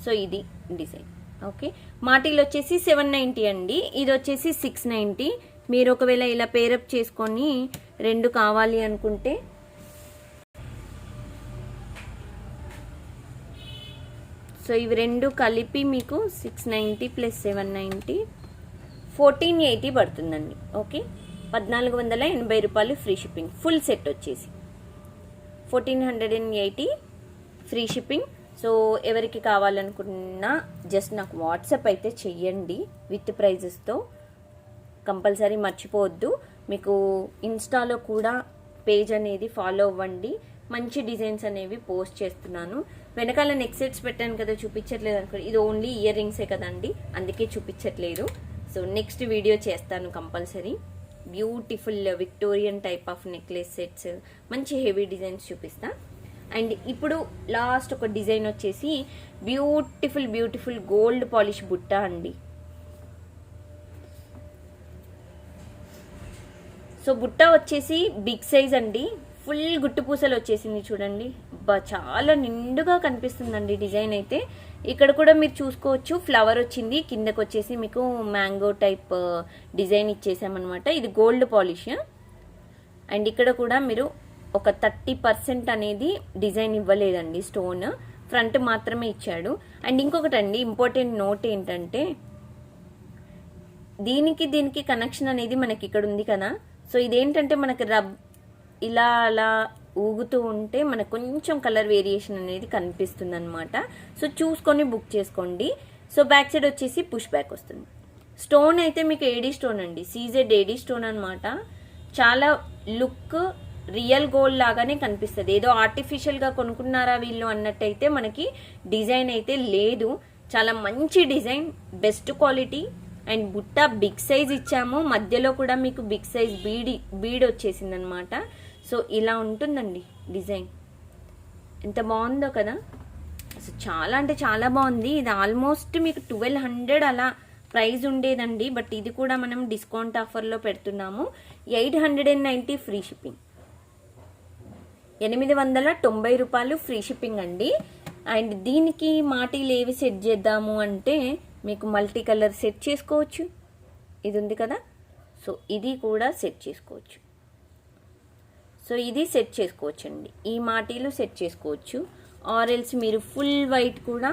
So ఇది డిజైన్. ఓకే, మాటీలు వచ్చేసి 790 అండి, ఇది వచ్చేసి 690. మీరు ఒకవేళ ఇలా పేరప్ చేసుకొని 2 కావాలి అనుకుంటే సో ఇవి 2 కలిపి మీకు 690 ప్లస్ 790 1480 పడుతుందండి. ఓకే, 1480 రూపాయలు ఫ్రీ షిప్పింగ్. ఫుల్ సెట్ వచ్చేసి 1480 ఫ్రీ షిప్పింగ్. సో ఎవరికి కావాలనుకున్నా జస్ట్ నాకు వాట్సాప్ అయితే చెయ్యండి విత్ ప్రైజెస్తో. కంపల్సరీ మర్చిపోవద్దు. మీకు ఇన్స్టాలో కూడా పేజ్ అనేది ఫాలో అవ్వండి. మంచి డిజైన్స్ అనేవి పోస్ట్ చేస్తున్నాను. వెనకాల నెక్ సెట్స్ పెట్టాను కదా, చూపించట్లేదు అనుకోండి. ఇది ఓన్లీ ఇయర్ రింగ్సే కదండి, అందుకే చూపించట్లేదు. సో నెక్స్ట్ వీడియో చేస్తాను compulsory. Beautiful Victorian type of necklace sets, మంచి హెవీ డిజైన్స్ చూపిస్తా. అండ్ ఇప్పుడు లాస్ట్ ఒక డిజైన్ వచ్చేసి బ్యూటిఫుల్ గోల్డ్ పాలిష్ బుట్ట అండి. సో బుట్ట వచ్చేసి బిగ్ సైజ్ అండి. ఫుల్ గుట్టు పూసలు వచ్చేసింది చూడండి. చాలా నిండుగా కనిపిస్తుందండి డిజైన్ అయితే. ఇక్కడ కూడా మీరు చూసుకోవచ్చు, ఫ్లవర్ వచ్చింది, కిందకు వచ్చేసి మీకు మ్యాంగో టైప్ డిజైన్ ఇచ్చేసామన్నమాట. ఇది గోల్డ్ పాలిష్. అండ్ ఇక్కడ కూడా మీరు ఒక 30% అనేది డిజైన్ ఇవ్వలేదండి, స్టోన్ ఫ్రంట్ మాత్రమే ఇచ్చాడు. అండ్ ఇంకొకటి అండి, ఇంపార్టెంట్ నోట్ ఏంటంటే దీనికి కనెక్షన్ అనేది మనకి ఇక్కడ ఉంది కదా. సో ఇదేంటంటే మనకి ఇలా అలా ఊగుతూ ఉంటే మనకు కొంచెం కలర్ వేరియేషన్ అనేది కనిపిస్తుంది అనమాట. సో చూసుకొని బుక్ చేసుకోండి. సో బ్యాక్ సైడ్ వచ్చేసి పుష్ బ్యాక్ వస్తుంది. స్టోన్ అయితే మీకు ఏడీ స్టోన్ అండి, సీజెడ్ ఏడీ స్టోన్ అనమాట. చాలా లుక్ రియల్ గోల్డ్ లాగానే కనిపిస్తుంది. ఏదో ఆర్టిఫిషియల్గా కొనుక్కున్నారా వీళ్ళు అన్నట్టయితే మనకి డిజైన్ అయితే లేదు. చాలా మంచి డిజైన్, బెస్ట్ క్వాలిటీ. అండ్ బుట్ట బిగ్ సైజ్ ఇచ్చాము, మధ్యలో కూడా మీకు బిగ్ సైజ్ బీడ్ వచ్చేసింది అనమాట. సో ఇలా ఉంటుందండి డిజైన్. ఎంత బాగుందో కదా, అసలు చాలా అంటే చాలా బాగుంది. ఇది ఆల్మోస్ట్ మీకు 1200 అలా ప్రైస్ ఉండేదండి, బట్ ఇది కూడా మనం డిస్కౌంట్ ఆఫర్లో పెడుతున్నాము. 890 ఫ్రీ షిప్పింగ్, 890 రూపాయలు ఫ్రీ షిప్పింగ్ అండి. అండ్ దీనికి మాటీలు ఏవి సెట్ చేద్దాము అంటే మీకు మల్టీ కలర్ సెట్ చేసుకోవచ్చు. ఇది ఉంది కదా, సో ఇది కూడా సెట్ చేసుకోవచ్చు. సో ఇది సెట్ చేసుకోవచ్చు అండి, ఈ మాటీలు సెట్ చేసుకోవచ్చు. ఆరెల్స్ మీరు ఫుల్ వైట్ కూడా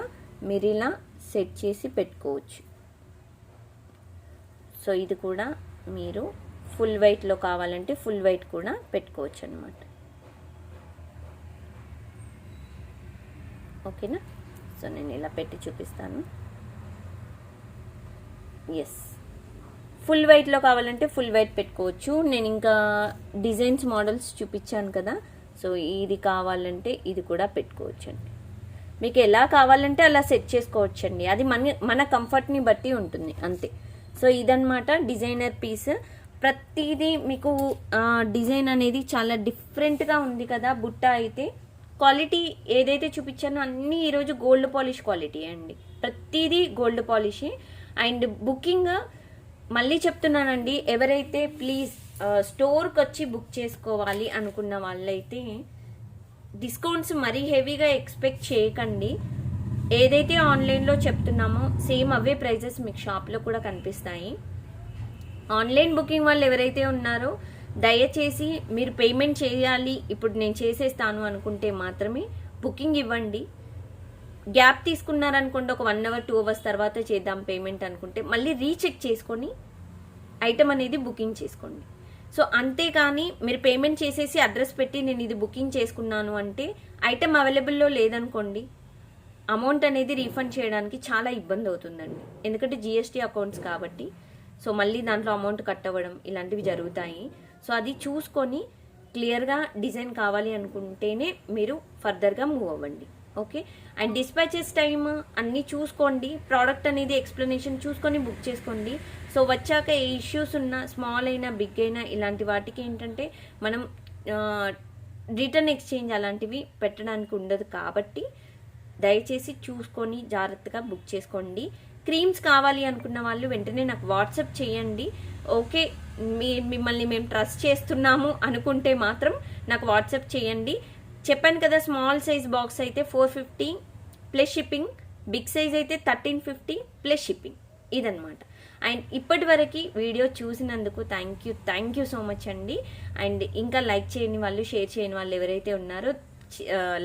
మీరు ఇలా సెట్ చేసి పెట్టుకోవచ్చు. సో ఇది కూడా మీరు ఫుల్ వైట్లో కావాలంటే ఫుల్ వైట్ కూడా పెట్టుకోవచ్చు అనమాట. ఓకేనా. సో నేను ఇలా పెట్టి చూపిస్తాను. ఎస్, ఫుల్ వైట్లో కావాలంటే ఫుల్ వైట్ పెట్టుకోవచ్చు. నేను ఇంకా డిజైన్స్ మోడల్స్ చూపించాను కదా, సో ఇది కావాలంటే ఇది కూడా పెట్టుకోవచ్చు అండి. మీకు ఎలా కావాలంటే అలా సెట్ చేసుకోవచ్చు అండి, అది మన కంఫర్ట్ని బట్టి ఉంటుంది అంతే. సో ఇదన్నమాట డిజైనర్ పీస్. ప్రతిదీ మీకు డిజైన్ అనేది చాలా డిఫరెంట్గా ఉంది కదా. బుట్ట అయితే క్వాలిటీ ఏదైతే చూపించానో అన్నీ ఈరోజు గోల్డ్ పాలిష్ క్వాలిటీ అండి, ప్రతిదీ గోల్డ్ పాలిష్. అండ్ బుకింగ్ మళ్ళీ చెప్తున్నానండి, ఎవరైతే ప్లీజ్ స్టోర్కి వచ్చి బుక్ చేసుకోవాలి అనుకున్న వాళ్ళైతే డిస్కౌంట్స్ మరీ హెవీగా ఎక్స్పెక్ట్ చేయకండి. ఏదైతే ఆన్లైన్లో చెప్తున్నామో సేమ్ అవే ప్రైజెస్ మీకు షాప్లో కూడా కనిపిస్తాయి. ఆన్లైన్ బుకింగ్ వాళ్ళు ఎవరైతే ఉన్నారో దయచేసి మీరు పేమెంట్ చేయాలి, ఇప్పుడు నేను చేసేస్తాను అనుకుంటే మాత్రమే బుకింగ్ ఇవ్వండి. గ్యాప్ తీసుకున్నారనుకోండి, ఒక 1 అవర్ 2 అవర్స్ తర్వాత చేద్దాం పేమెంట్ అనుకుంటే మళ్ళీ రీచెక్ చేసుకొని ఐటమ్ అనేది బుకింగ్ చేసుకోండి. సో అంతేకాని మీరు పేమెంట్ చేసేసి అడ్రస్ పెట్టి నేను ఇది బుకింగ్ చేసుకున్నాను అంటే ఐటమ్ అవైలబుల్లో లేదనుకోండి, అమౌంట్ అనేది రీఫండ్ చేయడానికి చాలా ఇబ్బంది అవుతుందండి. ఎందుకంటే జిఎస్టీ అకౌంట్స్ కాబట్టి, సో మళ్ళీ దాంట్లో అమౌంట్ కట్ అవ్వడం ఇలాంటివి జరుగుతాయి. సో అది చూసుకొని క్లియర్గా డిజైన్ కావాలి అనుకుంటేనే మీరు ఫర్దర్గా మూవ్ అవ్వండి. ఓకే. అండ్ డిస్పాచెస్ టైమ్ అన్నీ చూసుకోండి, ప్రోడక్ట్ అనేది ఎక్స్ప్లెనేషన్ చూసుకొని బుక్ చేసుకోండి. సో వచ్చాక ఏ ఇష్యూస్ ఉన్నా, స్మాల్ అయినా బిగ్ అయినా ఇలాంటి వాటికి ఏంటంటే మనం రిటర్న్ ఎక్స్చేంజ్ అలాంటివి పెట్టడానికి ఉండదు కాబట్టి దయచేసి చూసుకొని జాగ్రత్తగా బుక్ చేసుకోండి. క్రీమ్స్ కావాలి అనుకున్న వాళ్ళు వెంటనే నాకు వాట్సాప్ చేయండి. ఓకే, మిమ్మల్ని మేము ట్రస్ట్ చేస్తున్నాము అనుకుంటే మాత్రం నాకు వాట్సాప్ చేయండి. చెప్పాను కదా, స్మాల్ సైజ్ బాక్స్ అయితే 450 ప్లస్ షిప్పింగ్, బిగ్ సైజ్ అయితే 1350 ప్లస్ షిప్పింగ్. ఇదనమాట. అండ్ ఇప్పటి వరకు వీడియో చూసినందుకు థ్యాంక్ యూ సో మచ్ అండి. అండ్ ఇంకా లైక్ చేయని వాళ్ళు, షేర్ చేయని వాళ్ళు ఎవరైతే ఉన్నారో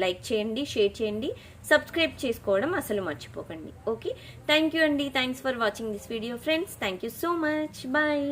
లైక్ చేయండి, షేర్ చేయండి, సబ్స్క్రైబ్ చేసుకోవడం అసలు మర్చిపోకండి. ఓకే, థ్యాంక్ యూ అండి. Thanks for watching this video friends. Thank you so much. Bye.